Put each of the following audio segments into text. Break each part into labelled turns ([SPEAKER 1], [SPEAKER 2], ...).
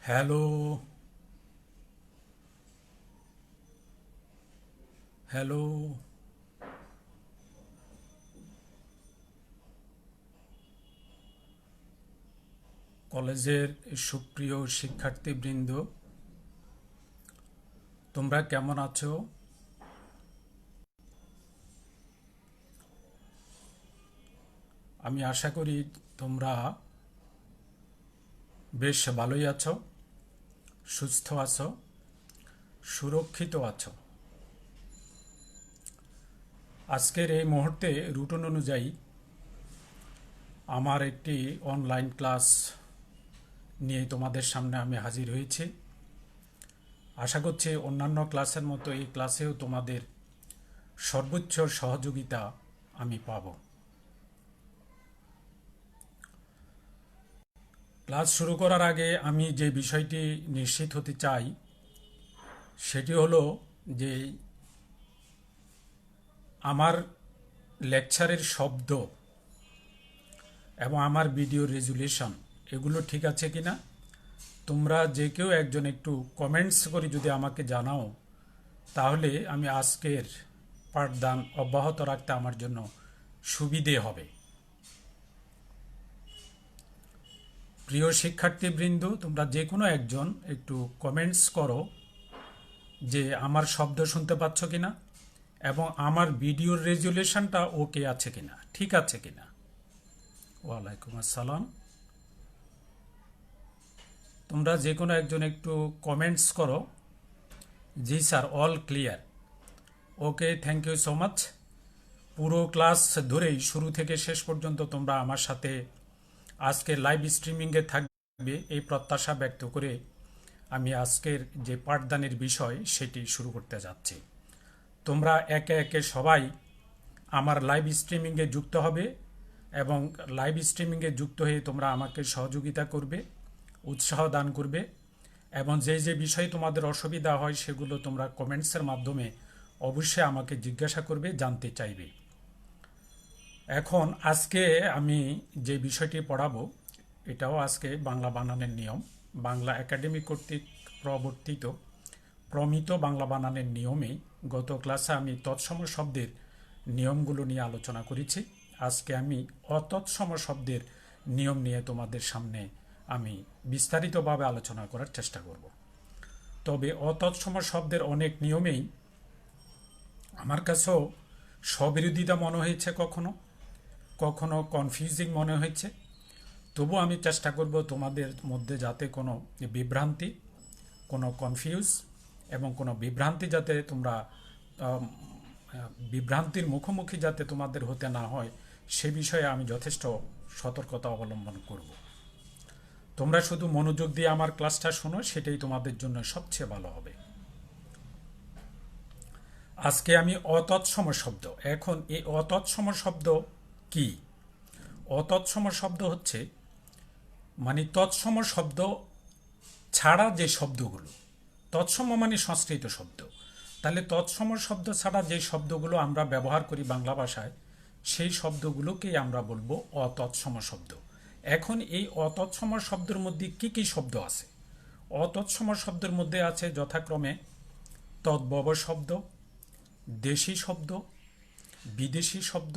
[SPEAKER 1] Hello, hello. কলেজের সুপ্রিয় শিক্ষার্থীবৃন্দ, তোমরা কেমন আছো? আমি আশা করি তোমরা বেশ ভালোই আছো, সুস্থ আছো, সুরক্ষিত আছো। আজকের এই মুহূর্তে রুটিন অনুযায়ী আমার একটি অনলাইন ক্লাস নিয়ে তোমাদের সামনে আমি হাজির হয়েছি। আশা করছি অন্যান্য ক্লাসের মতো এই ক্লাসেও তোমাদের সর্বোচ্চ সহযোগিতা আমি পাব। ক্লাস শুরু করার আগে আমি যে বিষয়টি নিশ্চিত হতে চাই সেটি হলো যে আমার লেকচারের শব্দ এবং আমার ভিডিও রেজুলেশন এগুলো ঠিক আছে কিনা তোমরা যে কেউ একজন একটু কমেন্টস করে যদি আমাকে জানাও, তাহলে আমি আজকের পাঠদান অব্যাহত রাখতে আমার জন্য সুবিধে হবে। প্রিয় শিক্ষার্থীবৃন্দ, তোমরা যে কোনো একজন একটু কমেন্টস করো যে আমার শব্দ শুনতে পাচ্ছ কিনা এবং আমার ভিডিওর রেজুলেশনটা ওকে আছে কিনা, ঠিক আছে কিনা। ওয়ালাইকুম আসসালাম। তোমরা যে কোনো একজন একটু কমেন্টস করো, ji sir, all clear. Okay, thank you so much. পুরো ক্লাস ধরেই শুরু থেকে শেষ পর্যন্ত তোমরা আমার সাথে আজকে লাইভ স্ট্রিমিংয়ে থাকবে এই প্রত্যাশা ব্যক্ত করে আমি আজকের যে পাঠদানের বিষয় সেটি শুরু করতে যাচ্ছি। তোমরা একে একে সবাই আমার লাইভ স্ট্রিমিংয়ে যুক্ত হবে এবং লাইভ স্ট্রিমিংয়ে যুক্ত হয়ে তোমরা আমাকে সহযোগিতা করবে, উৎসাহ দান করবে এবং যে যে বিষয়ে তোমাদের অসুবিধা হয় সেগুলো তোমরা কমেন্টসের মাধ্যমে অবশ্যই আমাকে জিজ্ঞাসা করবে, জানতে চাইবে। এখন আজকে আমি যে বিষয়টি পড়াবো এটাও আজকে বাংলা বানানের নিয়ম, বাংলা একাডেমি কর্তৃক প্রমিত বাংলা বানানের নিয়মেই গত ক্লাসে আমি তৎসম শব্দের নিয়মগুলো নিয়ে আলোচনা করেছি। আজকে আমি অতৎসম শব্দের নিয়ম নিয়ে তোমাদের সামনে আমি বিস্তারিতভাবে আলোচনা করার চেষ্টা করব। তবে অতৎসম শব্দের অনেক নিয়মেই আমার কাছেও স্ববিরোধিতা মনে হয়েছে, কখনো কখনো কনফিউজিং মনে হয়েছে। তবু আমি চেষ্টা করব তোমাদের মধ্যে যাতে কোনো বিভ্রান্তি, কোনো কনফিউজ এবং কোনো বিভ্রান্তি যাতে তোমরা বিভ্রান্তির মুখোমুখি যাতে তোমাদের হতে না হয় সে বিষয়ে আমি যথেষ্ট সতর্কতা অবলম্বন করব। তোমরা শুধু মনোযোগ দিয়ে আমার ক্লাসটা শোনো, সেটাই তোমাদের জন্য সবচেয়ে ভালো হবে। আজকে আমি অতৎসম শব্দ, এখন এই অতৎসম শব্দ কি? অতৎসম শব্দ হচ্ছে মানে তৎসম শব্দ ছাড়া যে শব্দগুলো, তৎসম মানে সংস্কৃত শব্দ, তাহলে তৎসম শব্দ ছাড়া যে শব্দগুলো আমরা ব্যবহার করি বাংলা ভাষায় সেই শব্দগুলোকেই আমরা বলবো অতৎসম শব্দ। এখন এই অতৎসম শব্দের মধ্যে কি কি শব্দ আছে? অতৎসম শব্দের মধ্যে আছে যথাক্রমে তদ্ভব শব্দ, দেশি শব্দ, বিদেশি শব্দ,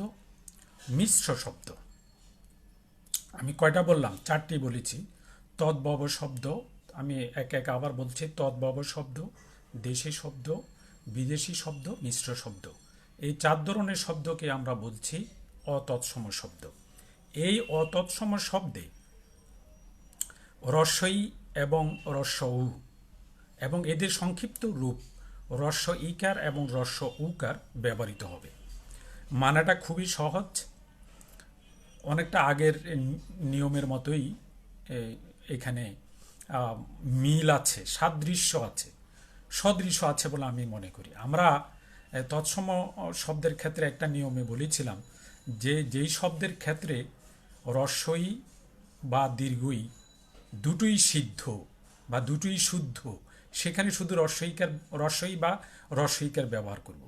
[SPEAKER 1] মিশ্র শব্দ। আমি কয়টা বললাম? চারটি বলেছি। তদ্ভব শব্দ, আমি এক এক আবার বলছি, তদ্ভব শব্দ, দেশি শব্দ, বিদেশি শব্দ, মিশ্র শব্দ। এই চার ধরনের শব্দকে আমরা বলছি অতৎসম শব্দ। এই অতৎসম শব্দে রস্বই এবং রস্ব উ এবং এদের সংক্ষিপ্ত রূপ রস্ব ইকার এবং রস্ব উকার ব্যবহৃত হবে। মানাটা খুবই সহজ, অনেকটা আগের নিয়মের মতোই এখানে মিল আছে, সাদৃশ্য আছে, সদৃশ্য আছে বলে আমি মনে করি। আমরা তৎসম শব্দের ক্ষেত্রে একটা নিয়মে বলেছিলাম যে যেই শব্দের ক্ষেত্রে রস্বই বা দীর্ঘই দুটোই সিদ্ধ বা দুটোই শুদ্ধ, সেখানে শুধু রস্বই বা রস্বইকার ব্যবহার করব।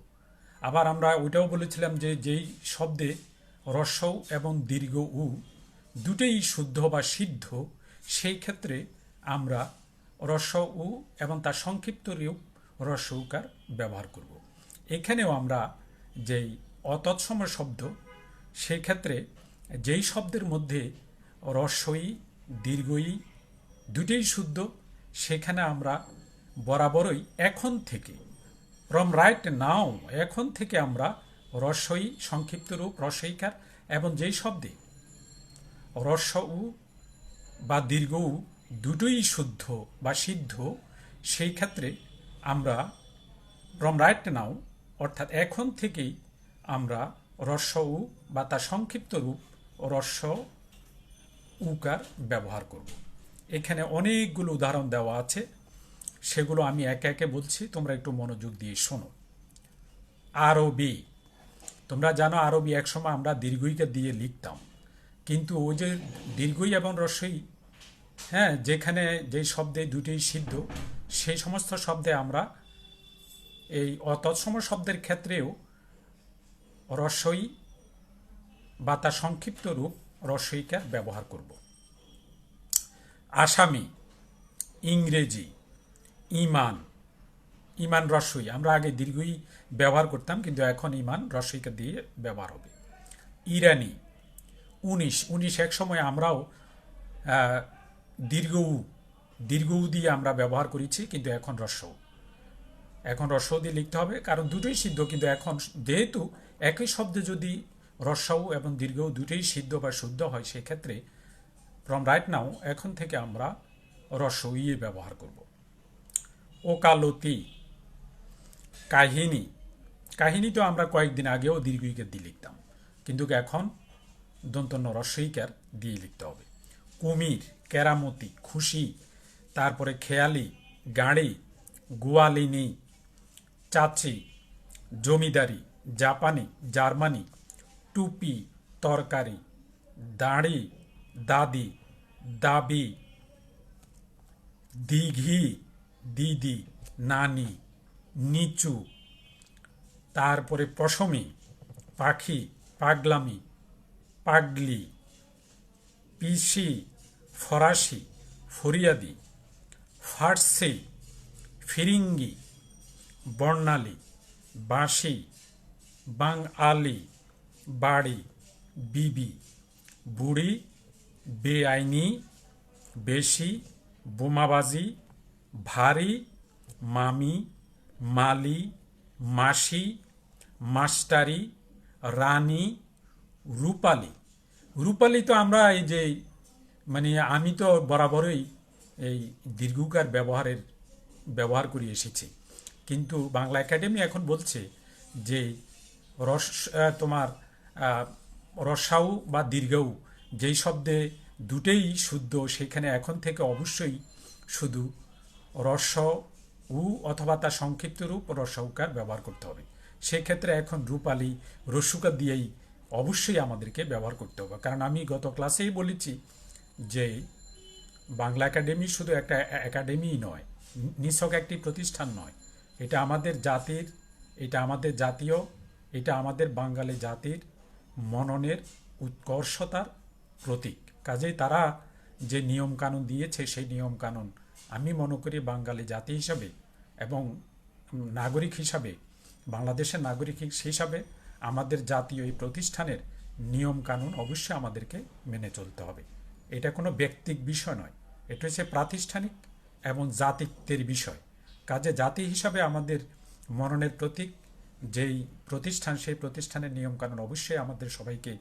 [SPEAKER 1] আবার আমরা ওইটাও বলেছিলাম যে যেই শব্দে রস্ব এবং দীর্ঘ উ দুটোই শুদ্ধ বা সিদ্ধ, সেই ক্ষেত্রে আমরা রস্ব উ এবং তার সংক্ষিপ্ত রূপ রস্ব উকার ব্যবহার করব। এখানেও আমরা যেই অতৎসম শব্দ, সেই ক্ষেত্রে যেই শব্দের মধ্যে রস্বই দীর্ঘই দুটোই শুদ্ধ, সেখানে আমরা বরাবরই এখন থেকে, ফ্রম রাইট নাও, এখন থেকে আমরা রস্বই সংক্ষিপ্ত রূপ রস্বইকার এবং যেই শব্দে রস্ব উ বা দীর্ঘ উ দুটোই শুদ্ধ বা সিদ্ধ, সেই ক্ষেত্রে আমরা ফ্রম রাইট নাও অর্থাৎ এখন থেকেই আমরা রস্ব উ বা তার সংক্ষিপ্ত রূপ রস্ব উকার ব্যবহার করব। এখানে অনেকগুলো উদাহরণ দেওয়া আছে, সেগুলো আমি একে একে বলছি, তোমরা একটু মনোযোগ দিয়ে শোনো। আরবি, তোমরা জানো আরবি একসময় আমরা দীর্ঘইকে দিয়ে লিখতাম, কিন্তু ওই যে দীর্ঘই এবং রস্বই, হ্যাঁ, যেখানে যেই শব্দে দুটোই সিদ্ধ, সেই সমস্ত শব্দে আমরা এই অতৎসম শব্দের ক্ষেত্রেও রস্বই বা তার সংক্ষিপ্ত রূপ রস্বইকার ব্যবহার করব। আসামি, ইংরেজি, ইমান, ইমান রস্বই, আমরা আগে দীর্ঘই ব্যবহার করতাম, কিন্তু এখন ইমান রস্বইকার দিয়ে ব্যবহার হবে। ইরানি, 19 এক সময় আমরাও দীর্ঘ উ দিয়ে আমরা ব্যবহার করেছি, কিন্তু এখন রস্ব দিয়ে লিখতে হবে, কারণ দুটোই সিদ্ধ। কিন্তু এখন যেহেতু একই শব্দে যদি রস্ব এবং দীর্ঘ দুটোই সিদ্ধ বা শুদ্ধ হয়, সেক্ষেত্রে ফ্রম রাইট নাও এখন থেকে আমরা রস্ব ইয়ে ব্যবহার করব। ওকালতি, কাহিনী, কাহিনী তো আমরা কয়েকদিন আগেও দীর্ঘইকার দিয়ে লিখতাম, কিন্তু এখন দন্তন্য রস্বইকার দিয়ে লিখতে হবে। কুমির, কেরামতি, খুশি, তারপরে খেয়ালি, গাড়ি, গোয়ালিনী, চাচি, জমিদারি, জাপানি, জার্মানি, টুপি, তরকারি, দাড়ি, দাদি, দাবি, দিঘি, দিদি, নানি, নিচু, তারপরে পশমি, পাখি, পাগলামি, পাগলি, পিসি, ফরাসি, ফরিয়াদি, ফার্সি, ফিরিঙ্গি, বর্ণালী, বাঁশি, বাঙালি, বাড়ি, বিবি, বুড়ি, বেআইনি, বেশি, বোমাবাজি, ভারী, মামি, মালি, মাসি, মাস্টারি, রানী, রূপালী। রূপালী তো আমরা এই যে আমি তো বরাবরই এই দীর্ঘকার ব্যবহার করে এসেছি, কিন্তু বাংলা একাডেমি এখন বলছে যে তোমার রস্বাউ বা দীর্ঘউ যেই শব্দে দুটেই শুদ্ধ, সেখানে এখন থেকে অবশ্যই শুধু রস্ব উ অথবা তার সংক্ষিপ্ত রূপ রস্ব উকার ব্যবহার করতে হবে। সেক্ষেত্রে এখন রূপালী রস্যুকার দিয়েই অবশ্যই আমাদেরকে ব্যবহার করতে হবে, কারণ আমি গত ক্লাসেই বলেছি যে বাংলা একাডেমি শুধু একটা একাডেমিই নয়, নিছক একটি প্রতিষ্ঠান নয়, এটা আমাদের জাতির, এটা আমাদের জাতীয়, এটা আমাদের বাঙালি জাতির মননের উৎকর্ষতার প্রতীক। কাজেই তারা যে নিয়মকানুন দিয়েছে, সেই নিয়মকানুন আমি মনে করি বাঙালি জাতি হিসাবে এবং নাগরিক হিসাবে, বাংলাদেশের নাগরিক হিসাবে আমাদের জাতীয় এই প্রতিষ্ঠানের নিয়মকানুন অবশ্যই আমাদেরকে মেনে চলতে হবে। এটা কোনো ব্যক্তিক বিষয় নয়, এটা হচ্ছে প্রাতিষ্ঠানিক এবং জাতিত্বের বিষয়। কাজে জাতি হিসাবে আমাদের মননের প্রতীক যেই প্রতিষ্ঠান, সেই প্রতিষ্ঠানের নিয়মকানুন অবশ্যই আমাদের সবাইকে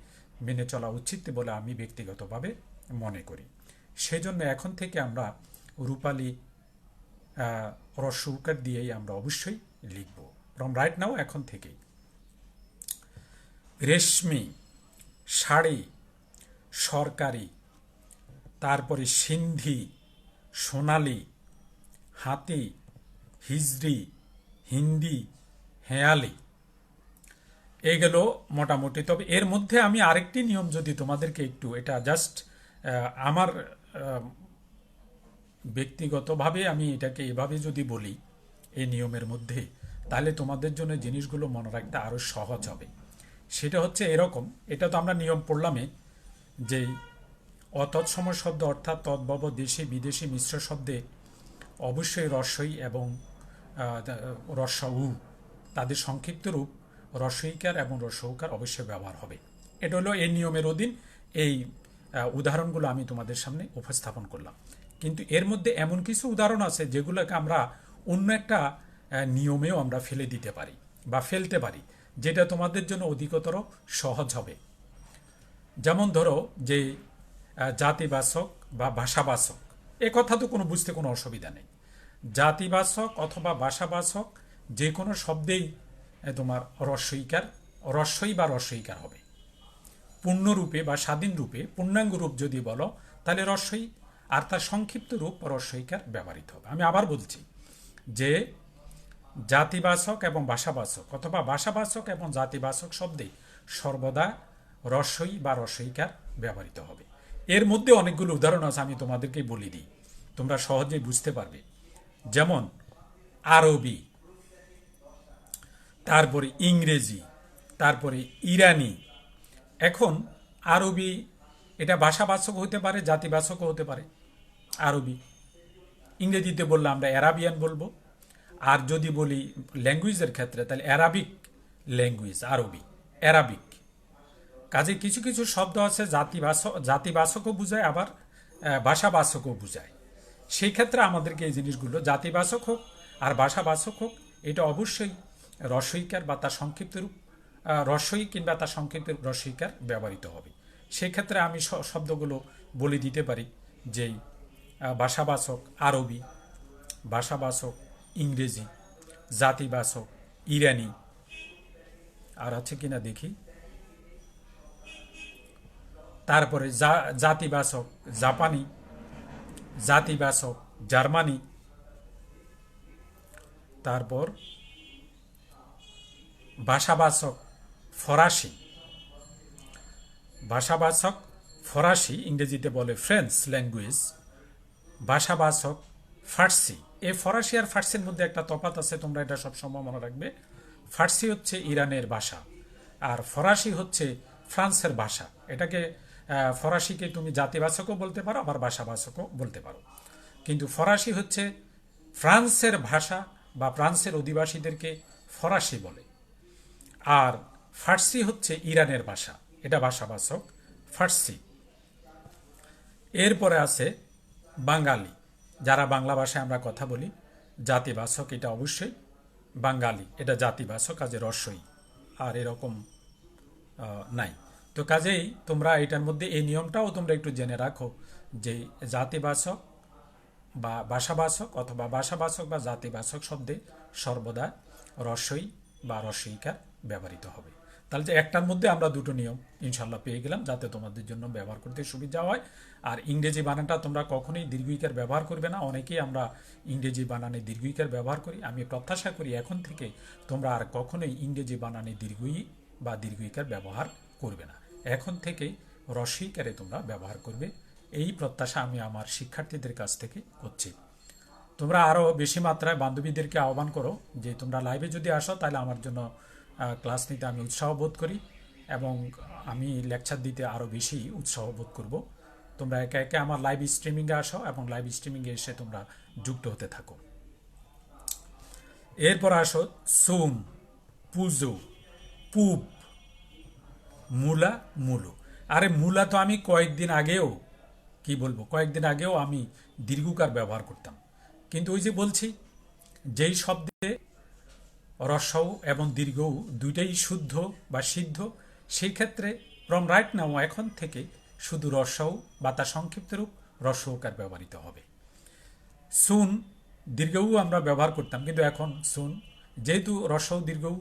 [SPEAKER 1] মেনে চলা উচিত বলে আমি ব্যক্তিগতভাবে মনে করি। সেজন্য এখন থেকে আমরা রূপালী রস্ব উকার দিয়েই আমরা অবশ্যই লিখব, ফ্রম রাইট নাও, এখন থেকেই। রেশমি, শাড়ি, সরকারি, তারপরে সিন্ধি, সোনালি, হাতি, হিজড়ি, হিন্দি, হেয়ালি, এগুলো মোটামুটি। তবে এর মধ্যে আমি আরেকটি নিয়ম যদি তোমাদেরকে একটু, এটা জাস্ট আমার ব্যক্তিগতভাবে আমি এটাকে এভাবে যদি বলি এই নিয়মের মধ্যে, তাহলে তোমাদের জন্য জিনিসগুলো মনে রাখতে আরও সহজ হবে। সেটা হচ্ছে এরকম, এটা তো আমরা নিয়ম পড়লামে যে অতৎসম শব্দ অর্থাৎ তদ্ভব দেশি বিদেশি মিশ্র শব্দে অবশ্যই রস্বই এবং রস্ব উ তাদের সংক্ষিপ্ত রূপ রস্বইকার এবং রস্যৌকার অবশ্যই ব্যবহার হবে। এটা হলো এই নিয়মের অধীন এই উদাহরণগুলো আমি তোমাদের সামনে উপস্থাপন করলাম। কিন্তু এর মধ্যে এমন কিছু উদাহরণ আছে যেগুলোকে আমরা অন্য একটা নিয়মেও আমরা ফেলে দিতে পারি বা ফেলতে পারি, যেটা তোমাদের জন্য অধিকতর সহজ হবে। যেমন ধরো যে জাতিবাচক বা ভাষাবাচক, এ কথা তো কোনো বুঝতে কোনো অসুবিধা নেই। জাতিবাচক অথবা ভাষাবাচক যে কোনো শব্দেই তোমার রস্বইকার, রস্বই বা রস্বইকার হবে। পূর্ণরূপে বা স্বাধীন রূপে পূর্ণাঙ্গ রূপ যদি বলো তাহলে রস্বই, আর তার সংক্ষিপ্ত রূপ রস্বইকার ব্যবহৃত হবে। আমি আবার বলছি যে জাতিবাচক এবং ভাষাবাচক অথবা ভাষাবাচক এবং জাতিবাচক শব্দে সর্বদা রস্বই বা রস্বইকার ব্যবহৃত হবে। এর মধ্যে অনেকগুলো উদাহরণ আছে, আমি তোমাদেরকে বলে দিই, তোমরা সহজেই বুঝতে পারবে। যেমন আরবি, তারপরে ইংরেজি, তারপরে ইরানি। এখন আরবি এটা ভাষাবাচক হতে পারে, জাতিবাচকও হতে পারে। আরবি, ইংরেজিতে বললে আমরা অ্যারাবিয়ান বলবো, আর যদি বলি ল্যাঙ্গুয়েজের ক্ষেত্রে তাহলে অ্যারাবিক ল্যাঙ্গুয়েজ, আরবি, অ্যারাবিক। কাজে কিছু কিছু শব্দ আছে জাতিবাচকও বুঝায়, আবার ভাষাবাচকও বুঝায়। সেই ক্ষেত্রে আমাদেরকে এই জিনিসগুলো জাতিবাচক হোক আর ভাষাবাচক হোক, এটা অবশ্যই রস্বইকার বা তার সংক্ষিপ্ত রূপ রস্বই কিংবা তার সংক্ষিপ্ত রূপ রস্বইকার ব্যবহৃত হবে। সেক্ষেত্রে আমি শব্দগুলো বলে দিতে পারি যেই ভাষাবাচক আরবি, ভাষাবাচক ইংরেজি, জাতিবাচক ইরানি, আর আছে কিনা দেখি, তারপরে জাতিবাচক জাপানি, জাতিবাচক জার্মানি, তারপর ভাষাবাচক ফরাসি, ভাষাবাচক ফরাসি ইংরেজিতে বলে ফ্রেঞ্চ ল্যাঙ্গুয়েজ, ভাষাবাচক ফার্সি। এই ফরাসি আর ফার্সির মধ্যে একটা তফাৎ আছে, তোমরা এটা সবসময় মনে রাখবে। ফার্সি হচ্ছে ইরানের ভাষা আর ফরাসি হচ্ছে ফ্রান্সের ভাষা। এটাকে ফরাসিকে তুমি জাতিবাচকও বলতে পারো, আবার ভাষাবাচকও বলতে পারো। কিন্তু ফরাসি হচ্ছে ফ্রান্সের ভাষা বা ফ্রান্সের অধিবাসীদেরকে ফরাসি বলে, আর ফার্সি হচ্ছে ইরানের ভাষা, এটা ভাষাবাচক ফার্সি। এরপরে আছে বাঙালি, যারা বাংলা ভাষায় আমরা কথা বলি, জাতিবাচক এটা অবশ্যই বাঙালি, এটা জাতিবাচক, কাজে রস্বই, আর এরকম নাই। তো কাজেই তোমরা এটার মধ্যে এই নিয়মটাও তোমরা একটু জেনে রাখো যে জাতিবাচক বা ভাষাবাচক অথবা ভাষাবাচক বা জাতিবাচক শব্দে সর্বদা রস্বই বা রস্বইকার ব্যবহৃত হবে। তাহলে যে একটার মধ্যে আমরা দুটো নিয়ম ইনশাল্লাহ পেয়ে গেলাম, যাতে তোমাদের জন্য ব্যবহার করতে সুবিধা হয়। আর ইংরেজি বানানটা তোমরা কখনোই দীর্ঘইকার ব্যবহার করবে না। অনেকেই আমরা ইংরেজি বানানে দীর্ঘইকার ব্যবহার করি। আমি প্রত্যাশা করি এখন থেকে তোমরা আর কখনোই ইংরেজি বানানে দীর্ঘই বা দীর্ঘইকার ব্যবহার করবে না। এখন থেকে রস্বইকারে তোমরা ব্যবহার করবে, এই প্রত্যাশা আমি আমার শিক্ষার্থীদের কাছ থেকে করছি। তোমরা আরও বেশি মাত্রায় বান্ধবীদেরকে আহ্বান করো যে তোমরা লাইভে যদি আসো তাহলে আমার জন্য ক্লাস নিতে আমি উৎসাহ বোধ করি এবং আমি লেকচার দিতে আরও বেশি উৎসাহ বোধ করব। তোমরা একে একে আমার লাইভ স্ট্রিমিংয়ে আসো এবং লাইভ স্ট্রিমিংয়ে এসে তোমরা যুক্ত হতে থাকো। এরপর আসো সুন, পুজো, পুব, মূলা, মূলো। আরে মূলা তো আমি কয়েকদিন আগেও আমি দীর্ঘকার ব্যবহার করতাম, কিন্তু ওই যে বলছি যেই শব্দে রস্বউ এবং দীর্ঘউ দুইটাই শুদ্ধ বা সিদ্ধ, সেই ক্ষেত্রে ফ্রম রাইট নাও এখন থেকে শুধু রস্বউ বা তার সংক্ষিপ্ত রূপ রস্বউকার ব্যবহৃত হবে। সুন দীর্ঘউ আমরা ব্যবহার করতাম, কিন্তু এখন সুন যেহেতু রস্বউ দীর্ঘউ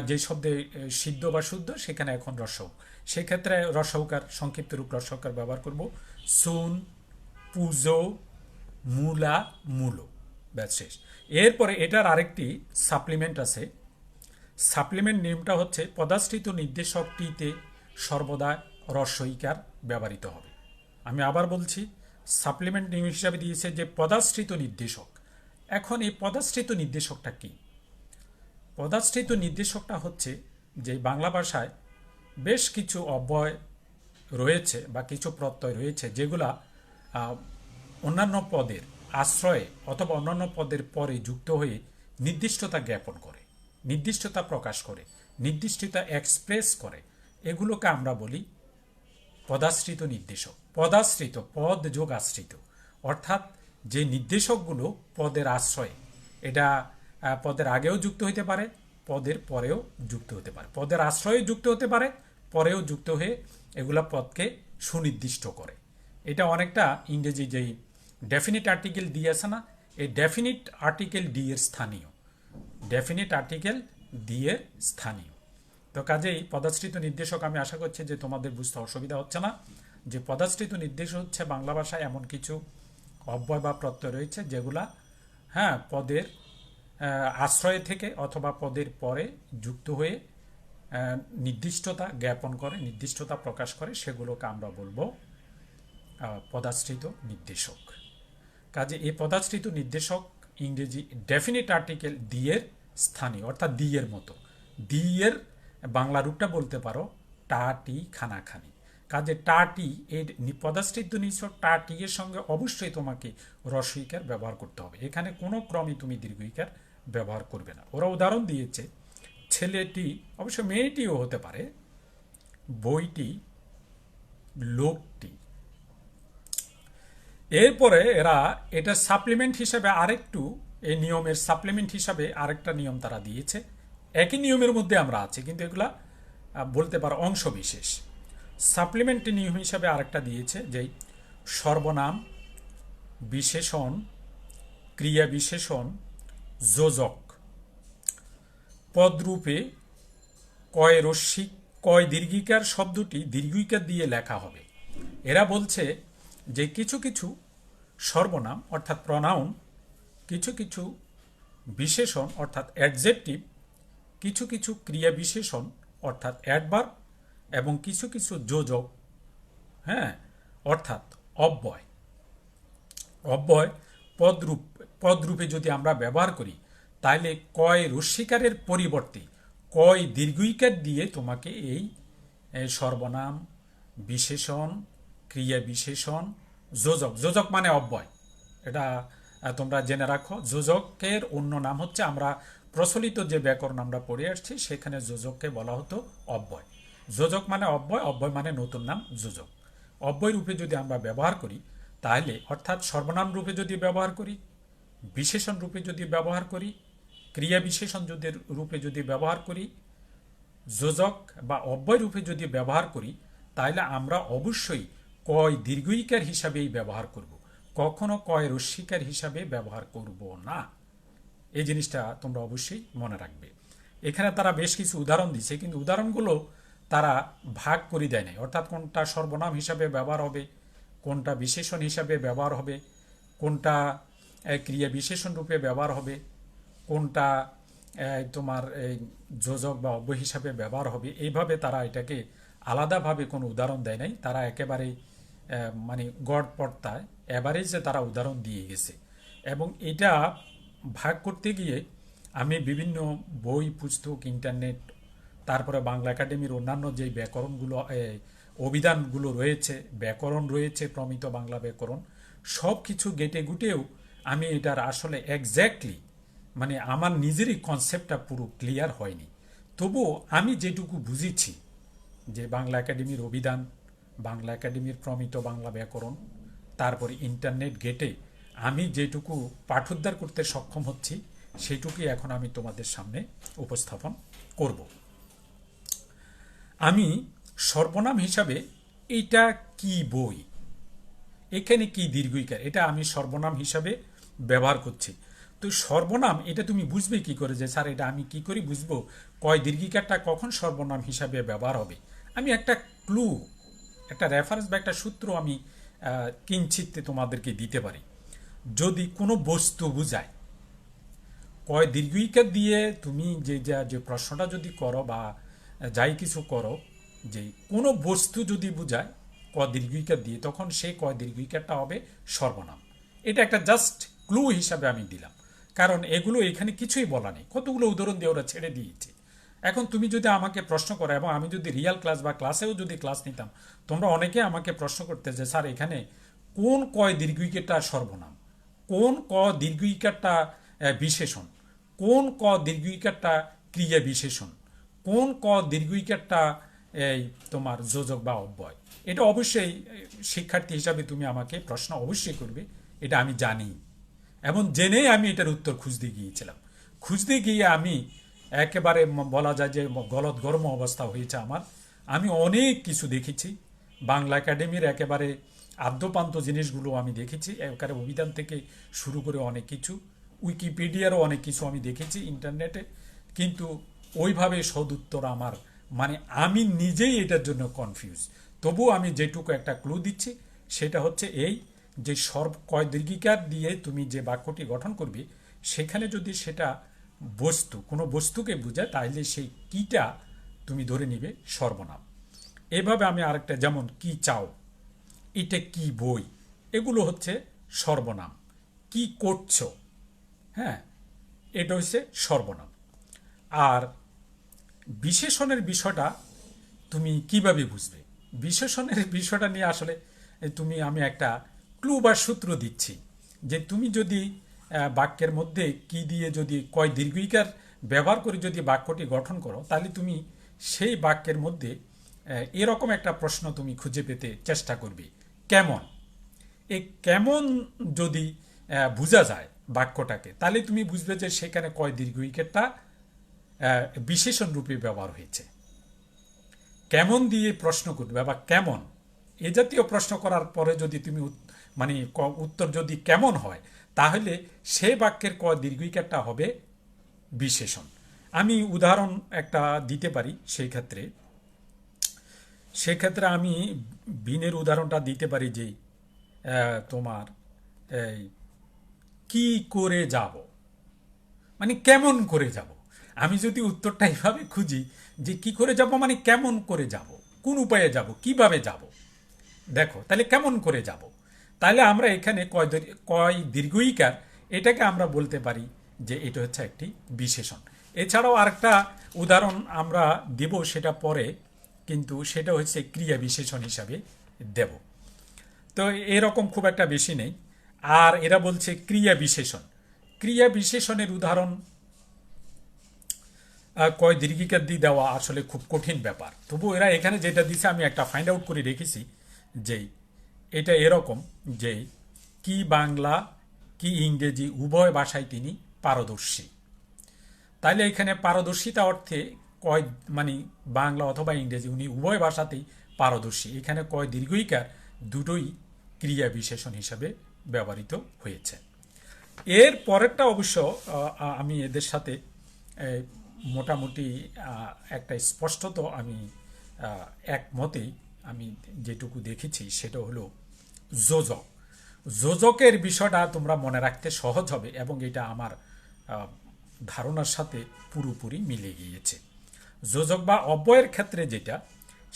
[SPEAKER 1] যে শব্দে সিদ্ধ বা শুদ্ধ, সেখানে এখন রস্বউ, সেক্ষেত্রে রস্বউকার সংক্ষিপ্ত রূপ রস্বউকার ব্যবহার করব। সুন, পুজো, মূলা, মূলো, ব্যাস শেষ। এরপরে এটার আরেকটি সাপ্লিমেন্ট আছে। সাপ্লিমেন্ট নিয়মটা হচ্ছে পদাশ্রিত নির্দেশকটিতে সর্বদা রস্বইকার ব্যবহৃত হবে। আমি আবার বলছি, সাপ্লিমেন্ট নিয়ম হিসাবে দিয়েছে যে পদাশ্রিত নির্দেশক। এখন এই পদাশ্রিত নির্দেশকটা কি? পদাশ্রিত নির্দেশকটা হচ্ছে যে বাংলা ভাষায় বেশ কিছু অব্যয় রয়েছে বা কিছু প্রত্যয় রয়েছে যেগুলা অন্যান্য পদের আশ্রয়ে অথবা অন্যান্য পদের পরে যুক্ত হয়ে নির্দিষ্টতা জ্ঞাপন করে, নির্দিষ্টতা প্রকাশ করে, নির্দিষ্টতা এক্সপ্রেস করে, এগুলোকে আমরা বলি পদাশ্রিত নির্দেশক। পদাশ্রিত, পদ যোগ আশ্রিত, অর্থাৎ যে নির্দেশকগুলো পদের আশ্রয়ে, এটা পদের আগেও যুক্ত হতে পারে, পদের পরেও যুক্ত হতে পারে, পদের আশ্রয়ে যুক্ত হতে পারে, পরেও যুক্ত হয়ে এগুলা পদকে সুনির্দিষ্ট করে। এটা অনেকটা ইংরেজি যেই ডেফিনিট আর্টিকেল ডি আছে না, এই ডেফিনিট আর্টিকেল ডি এর স্থানীয়, ডেফিনিট আর্টিকেল ডি এর স্থানীয়। তো কাজেই পদাশ্রিত নির্দেশক, আমি আশা করছি যে তোমাদের বুঝতে অসুবিধা হচ্ছে না, যে পদাশ্রিত নির্দেশ হচ্ছে বাংলা ভাষায় এমন কিছু অব্যয় বা প্রত্যয় রয়েছে যেগুলা পদের আশ্রয় থেকে অথবা পদের পরে যুক্ত হয়ে নির্দিষ্টতা জ্ঞাপন করে, নির্দিষ্টতা প্রকাশ করে, সেগুলোকে আমরা বলবো পদাশ্রিত নির্দেশক। কাজে এই পদাশ্রিত নির্দেশক ইংরেজি ডেফিনিট আর্টিকেল ডি এর স্থানীয়, অর্থাৎ ডি এর মতো। ডি এর বাংলা রূপটা বলতে পারো টা টি খানাখানি। কাজে টা টি, এই পদাশ্রিত নির্দেশক টা টি এর সঙ্গে অবশ্যই তোমাকে রস্বইকার ব্যবহার করতে হবে। এখানে কোনো ক্রমে তুমি দীর্ঘইকার ব্যবহার করবে না। ওরা উদাহরণ দিয়েছে ছেলেটি, অবশ্য মেয়েটিও হতে পারে, বইটি, লোকটি। এরপরে এরা এটা সাপ্লিমেন্ট হিসাবে আরেকটু, এই নিয়মের সাপ্লিমেন্ট হিসাবে আরেকটা নিয়ম তারা দিয়েছে। একই নিয়মের মধ্যে আমরা আছি, কিন্তু এগুলা বলতে পারো অংশ বিশেষ। সাপ্লিমেন্টারি নিয়ম হিসাবে আরেকটা দিয়েছে যে সর্বনাম, বিশেষণ, ক্রিয়া বিশেষণ, যোজক পদরূপে কয় রস্যিক কয় দীর্ঘিকার শব্দটি দীর্ঘিকার দিয়ে লেখা হবে। এরা বলছে যে কিছু কিছু সর্বনাম অর্থাৎ প্রনাউন, কিছু কিছু বিশেষণ অর্থাৎ অ্যাডজেক্টিভ, কিছু কিছু ক্রিয়া বিশেষণ অর্থাৎ অ্যাডভার্ব, এবং কিছু কিছু যোজক অর্থাৎ অব্যয়, অব্যয় পদরূপে যদি আমরা ব্যবহার করি, তাহলে কয় রস্যিকারের পরিবর্তে কয় দীর্ঘইকার দিয়ে তোমাকে এই সর্বনাম, বিশেষণ, ক্রিয়া বিশেষণ, যোজক, যোজক মানে অব্যয়, এটা তোমরা জেনে রাখো। যোজকের অন্য নাম হচ্ছে, আমরা প্রচলিত যে ব্যাকরণ আমরা পড়ে আসছি সেখানে যোজককে বলা হতো অব্যয়। যোজক মানে অব্যয়, অব্যয় মানে নতুন নাম যোজক। অব্যয় রূপে যদি আমরা ব্যবহার করি, তাহলে অর্থাৎ সর্বনাম রূপে যদি ব্যবহার করি, বিশেষণ রূপে যদি ব্যবহার করি, ক্রিয়া বিশেষণ রূপে যদি ব্যবহার করি, যোজক বা অব্যয় রূপে যদি ব্যবহার করি, তাহলে আমরা অবশ্যই কয় দীর্ঘইকার হিসাবেই ব্যবহার করব, কখনো কয় রস্যিকার হিসাবে ব্যবহার করব না। এই জিনিসটা তোমরা অবশ্যই মনে রাখবে। এখানে তারা বেশ কিছু উদাহরণ দিচ্ছে, কিন্তু উদাহরণগুলো তারা ভাগ করে দেয় নাই, অর্থাৎ কোনটা সর্বনাম হিসাবে ব্যবহার হবে, কোনটা বিশেষণ হিসাবে ব্যবহার হবে, কোনটা ক্রিয়া বিশেষণ রূপে ব্যবহার হবে, কোনটা তোমার যোজক বা অব্যয় হিসাবে ব্যবহার হবে। এইভাবে তারা এটাকে আলাদাভাবে কোনো উদাহরণ দেয় নাই, তারা একেবারে মানে গড় পড়তায় অ্যাভারেজে তারা উদাহরণ দিয়ে গেছে। এবং এটা ভাগ করতে গিয়ে আমি বিভিন্ন বই, পুস্তক, ইন্টারনেট, তারপরে বাংলা একাডেমির অন্যান্য যে ব্যাকরণগুলো, অভিধানগুলো রয়েছে, ব্যাকরণ রয়েছে, প্রমিত বাংলা ব্যাকরণ, সব কিছু গেটে গুটেও আমি এটার আসলে এক্স্যাক্টলি মানে আমার নিজেরই কনসেপ্টটা পুরো ক্লিয়ার হয়নি। তবুও আমি যেটুকু বুঝেছি, যে বাংলা একাডেমির অভিধান, বাংলা একাডেমির প্রমিত বাংলা ব্যাকরণ, তারপরে ইন্টারনেট গেটে আমি যেটুকু পাঠোদ্ধার করতে সক্ষম হচ্ছি, সেটুকুই এখন আমি তোমাদের সামনে উপস্থাপন করব। আমি সর্বনাম হিসাবে এটা কি বই, এখানে কি দীর্ঘইকার, এটা আমি সর্বনাম হিসাবে ব্যবহার করছি। তো সর্বনাম এটা তুমি বুঝবে কি করে যে স্যার এটা আমি কি করে বুঝবো কয় দীর্ঘিকারটা কখন সর্বনাম হিসাবে ব্যবহার হবে? আমি একটা ক্লু, একটা রেফারেন্স বা একটা সূত্র আমি কিঞ্চিতে তোমাদেরকে দিতে পারি। যদি কোনো বস্তু বুঝায়, কয় দীর্ঘইকার দিয়ে তুমি যে প্রশ্নটা যদি করো বা যাই কিছু করো, যে কোনো বস্তু যদি বুঝায় ক দীর্ঘইকার দিয়ে, তখন সেই কয় দীর্ঘইকারটা হবে সর্বনাম। এটা একটা জাস্ট ক্লু হিসাবে আমি দিলাম, কারণ এগুলো এখানে কিছুই বলা নেই, কতগুলো উদাহরণ দিয়ে ওরা ছেড়ে দিয়েছে। এখন তুমি যদি আমাকে প্রশ্ন করো, এবং আমি যদি রিয়াল ক্লাস বা ক্লাসেও যদি ক্লাস নিতাম, তোমরা অনেকে আমাকে প্রশ্ন করতে যে স্যার এখানে কোন কয় দীর্ঘইকারটা সর্বনাম, কোন ক দীর্ঘ ইকারটা বিশেষণ, কোন ক দীর্ঘ ইকারটা ক্রিয়া বিশেষণ, কোন ক দীর্ঘ ইকারটা এই তোমার যোজক বা অব্যয়। এটা অবশ্যই শিক্ষার্থী হিসাবে তুমি আমাকে প্রশ্ন অবশ্যই করবে, এটা আমি জানি, এবং জেনেই আমি এটার উত্তর খুঁজতে গিয়েছিলাম। খুঁজতে গিয়ে আমি একেবারে বলা যায় যে গলত গরম অবস্থা হয়েছে আমার। আমি অনেক কিছু দেখেছি, বাংলা একাডেমির একেবারে আদ্যপান্ত জিনিসগুলো আমি দেখেছি, একেবারে অভিধান থেকে শুরু করে অনেক কিছু, উইকিপিডিয়ারও অনেক কিছু আমি দেখেছি ইন্টারনেটে, কিন্তু ওইভাবে সদুত্তর আমার মানে আমি নিজেই এটার জন্য কনফিউজ। তবুও আমি যেটুকু একটা ক্লু দিচ্ছি সেটা হচ্ছে এই, যে কয় দীর্ঘিকার দিয়ে তুমি যে বাক্যটি গঠন করবে সেখানে যদি সেটা বস্তু, কোনো বস্তুকে বোঝায়, তাহলে সেই কিটা তুমি ধরে নিবে সর্বনাম। এভাবে আমি আরেকটা, যেমন কি চাও, এটা কি বই, এগুলো হচ্ছে সর্বনাম। কি করছো, হ্যাঁ, এটা হচ্ছে সর্বনাম। আর বিশেষণের বিষয়টা তুমি কিভাবে বুঝবে, বিশেষণের বিষয়টা নিয়ে আসলে আমি একটা ক্লু বা সূত্র দিচ্ছি, যে তুমি যদি বাক্যের মধ্যে কি দিয়ে যদি কয় দীর্ঘিকার ব্যবহার করে যদি বাক্যটি গঠন করো, তাহলে তুমি সেই বাক্যের মধ্যে এরকম একটা প্রশ্ন তুমি খুঁজে পেতে চেষ্টা করবে, কেমন। এই কেমন যদি বোঝা যায় বাক্যটাকে, তাহলে তুমি বুঝবে যে সেখানে কয় দীর্ঘিকারটা বিশেষণ রূপে ব্যবহার হয়েছে। কেমন দিয়ে প্রশ্ন করবে বা কেমন, এ জাতীয় প্রশ্ন করার পরে যদি তুমি মানে উত্তর যদি কেমন হয়, তাহলে সে বাক্যের ক দীর্ঘিকারটা হবে বিশেষণ। আমি উদাহরণ একটা দিতে পারি সেক্ষেত্রে আমি বিনের উদাহরণটা দিতে পারি, যে তোমার এই কি করে যাব, মানে কেমন করে যাব। আমি যদি উত্তরটা এভাবে খুঁজি যে কি করে যাব মানে কেমন করে যাব, কোন উপায়ে যাব, কিভাবে যাব, দেখো তাহলে কেমন করে যাব, তাহলে আমরা এখানে কয় দীর্ঘইকার, এটাকে আমরা বলতে পারি যে এটা হচ্ছে একটি বিশেষণ। এছাড়াও আরেকটা উদাহরণ আমরা দেব সেটা পরে, কিন্তু সেটা হচ্ছে ক্রিয়া বিশেষণ হিসাবে দেব। তো এরকম খুব একটা বেশি নেই। আর এরা বলছে ক্রিয়া বিশেষণ, ক্রিয়া বিশেষণের উদাহরণ কয় দীর্ঘিকার দিয়ে দেওয়া আসলে খুব কঠিন ব্যাপার। তবু এরা এখানে যেটা দিছে আমি একটা ফাইন্ড আউট করে রেখেছি, যে এটা এরকম, যে কি বাংলা কি ইংরেজি উভয় ভাষায় তিনি পারদর্শী। তাইলে এখানে পারদর্শিতা অর্থে কয় মানে বাংলা অথবা ইংরেজি উনি উভয় ভাষাতেই পারদর্শী, এখানে কয় দীর্ঘইকার দুটোই ক্রিয়া বিশেষণ হিসাবে ব্যবহৃত হয়েছে। এর পরেরটা অবশ্য আমি এদের সাথে মোটামুটি একটা স্পষ্টত আমি একমতেই, আমি যেটুকু দেখেছি সেটা হলো যোজক। যোজকের বিষয়টা তোমরা মনে রাখতে সহজ হবে, এবং এটা আমার ধারণার সাথে পুরোপুরি মিলে গিয়েছে। যোজক বা অব্যয়ের ক্ষেত্রে যেটা,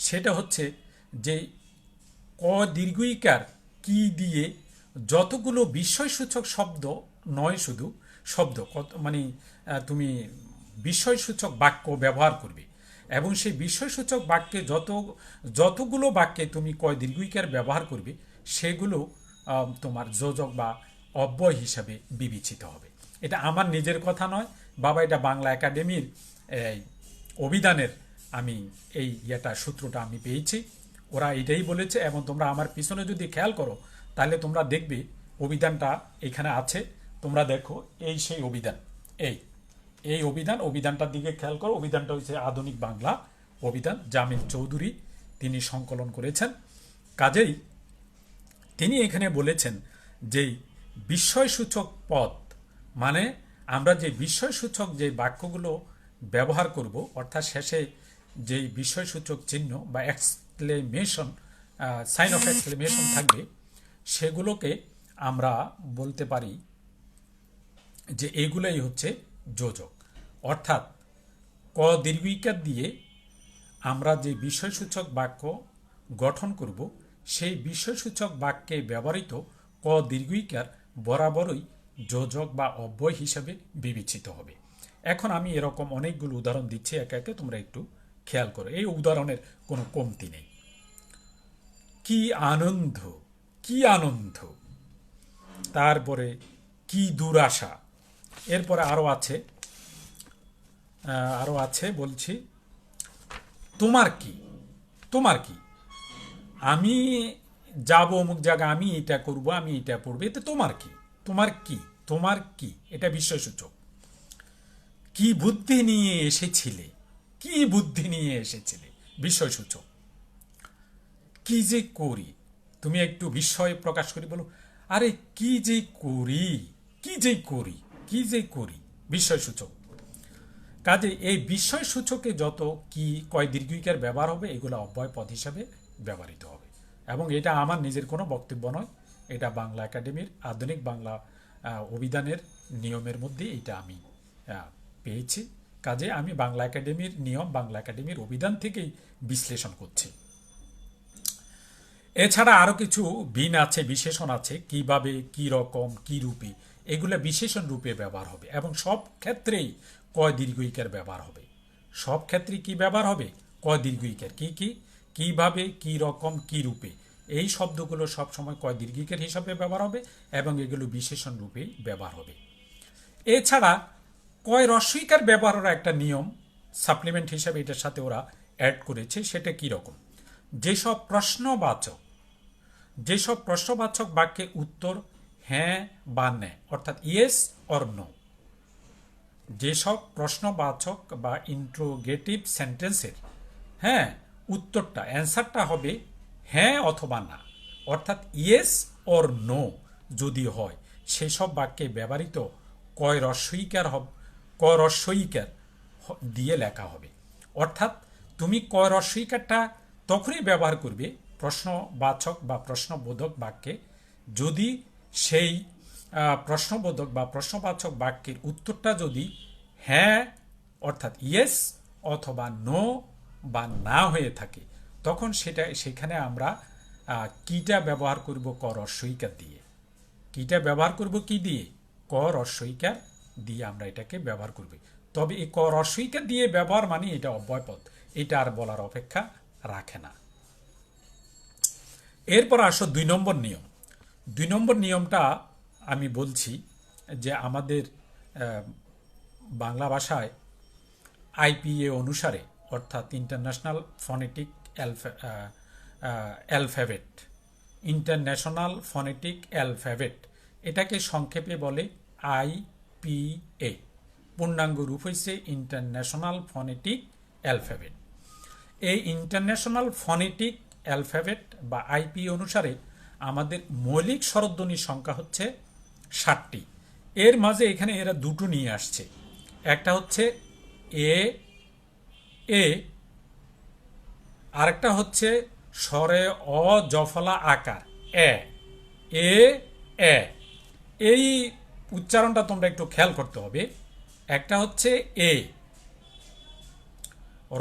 [SPEAKER 1] সেটা হচ্ছে যে ক দীর্ঘইকার কি দিয়ে যতগুলো বিস্ময়সূচক শব্দ নয়, শুধু শব্দ মানে তুমি বিস্ময়সূচক বাক্য ব্যবহার করবে, এবং সেই বিস্ময়সূচক বাক্যে যতগুলো বাক্যে তুমি কয় দীর্ঘইকার ব্যবহার করবে সেগুলো তোমার যোজক বা অব্যয় হিসাবে বিবেচিত হবে। এটা আমার নিজের কথা নয় বাবা, এটা বাংলা একাডেমির অভিধানের আমি এই সূত্রটা আমি পেয়েছি, ওরা এটাই বলেছে। এবং তোমরা আমার পিছনে যদি খেয়াল করো তাহলে তোমরা দেখবে অভিধানটা এখানে আছে, তোমরা দেখো এই সেই অভিধান, এই অভিধানটার দিকে খেয়াল করো। অভিধানটা হচ্ছে আধুনিক বাংলা অভিধান, জামিল চৌধুরী তিনি সংকলন করেছেন। কাজেই তিনি এখানে বলেছেন যে বিস্ময়সূচক পদ, মানে আমরা যে বিস্ময়সূচক যে বাক্যগুলো ব্যবহার করব, অর্থাৎ শেষে যে বিস্ময়সূচক চিহ্ন বা এক্সক্লেমেশন, সাইন অফ এক্সক্লেমেশন থাকবে, সেগুলোকে আমরা বলতে পারি যে এগুলোই হচ্ছে যোজক। অর্থাৎ ক দীর্ঘইকার দিয়ে আমরা যে বিস্ময়সূচক বাক্য গঠন করব, সেই বিস্ময়সূচক বাক্যে ব্যবহৃত ক দীর্ঘইকার বরাবরই যোজক বা অব্যয় হিসাবে বিবেচিত হবে। এখন আমি এরকম অনেকগুলো উদাহরণ দিচ্ছি, একে একে তোমরা একটু খেয়াল করো, এই উদাহরণের কোনো কমতি নেই। কি আনন্দ, কি আনন্দ, তারপরে কি দুরাশা। এরপরে আরও আছে বলছি, তোমার কি, তোমার কি, আমি যাব অমুক জায়গা, আমি এটা করব, আমি এটা পড়বো, এতে তোমার কি, তোমার কি, তোমার কি, এটা বিস্ময়সূচক। কি বুদ্ধি নিয়ে এসেছিলে, কি বুদ্ধি নিয়ে এসেছিলে, বিস্ময়সূচক। কি যে করি, তুমি একটু বিস্ময় প্রকাশ করি বলো, আরে কি যে করি, কি যে করি, কি যে করি, বিস্ময়সূচক। কাজে এই বিস্ময়সূচকে যত কি কয় দীর্ঘিকার ব্যবহার হবে এগুলো অব্যয় পদ হিসাবে ব্যবহৃত হবে। এবং এটা আমার নিজের কোনো বক্তব্য নয়, এটা বাংলা একাডেমির আধুনিক বাংলা অভিধানের নিয়মের মধ্যে এটা আমি পেয়েছি। কাজে আমি বাংলা একাডেমির নিয়ম, বাংলা একাডেমির অভিধান থেকেই বিশ্লেষণ করছি। এছাড়া আরও কিছু ভিন আছে, বিশেষণ আছে, কিভাবে, কি রকম, কি রূপে, এগুলো বিশেষণ রূপে ব্যবহার হবে এবং সব ক্ষেত্রেই কয় দীর্ঘইকার ব্যবহার হবে। সব ক্ষেত্রে কি ব্যবহার হবে, কয় দীর্ঘইকার। কি কি, কিভাবে, কি রকম, কি রূপে, এই শব্দগুলো সবসময় কয় দীর্ঘিকার হিসাবে ব্যবহার হবে এবং এগুলো বিশেষণ রূপেই ব্যবহার হবে। এছাড়া কয় রস্বইকার ব্যবহারের একটা নিয়ম সাপ্লিমেন্ট হিসাবে এটার সাথে ওরা অ্যাড করেছে। সেটা কি রকম, যেসব প্রশ্নবাচক বাক্যের উত্তর হ্যাঁ বা নে, অর্থাৎ ইয়েস অর নো, যেসব প্রশ্নবাচক বা ইন্ট্রোগেটিভ সেন্টেন্সের উত্তরটা, অ্যান্সারটা হবে হ্যাঁ অথবা না, অর্থাৎ ইয়েস অর নো যদি হয়, সেসব বাক্যে ব্যবহৃত কয় রস্বইকার দিয়ে লেখা হবে। অর্থাৎ তুমি কয় রস্বইকারটা তখনই ব্যবহার করবে প্রশ্নবাচক বা প্রশ্নবোধক বাক্যে যদি সেই প্রশ্নবোধক বা প্রশ্নবাচক বাক্যের উত্তরটা যদি হ্যাঁ অর্থাৎ ইয়েস অথবা নো বা না হয়ে থাকে, তখন সেখানে আমরা কিটা ব্যবহার করব, ক রস্বইকার দিয়ে। কিটা ব্যবহার করব কি দিয়ে, ক রস্বইকার দিয়ে আমরা এটাকে ব্যবহার করব। তবে এই ক রস্বইকার দিয়ে ব্যবহার মানে এটা অব্যয়পদ, এটা আর বলার অপেক্ষা রাখে না। এরপর আসো 2 নম্বর নিয়ম। 2 নম্বর নিয়মটা আমি বলছি যে আমাদের বাংলা ভাষায় আইপিএ অনুসারে, অর্থাৎ international phonetic alphabet, international phonetic alphabet, এটাকে সংক্ষেপে বলে আইপিএ। পূর্ণাঙ্গ রূপ হয়েছে ইন্টারন্যাশনাল ফনেটিক অ্যালফাবেট। এই ইন্টারন্যাশনাল ফনেটিক অ্যালফাবেট বা আইপি অনুসারে আমাদের মৌলিক স্বরধ্বনির সংখ্যা হচ্ছে 60টি। এর মাঝে এখানে এরা দুটো নিয়ে আসছে, একটা হচ্ছে এ এ, আরেকটা হচ্ছে স্বরে অ জফলা আকার এ এ এ। এই উচ্চারণটা তোমরা একটু খেয়াল করতে হবে। একটা হচ্ছে এ,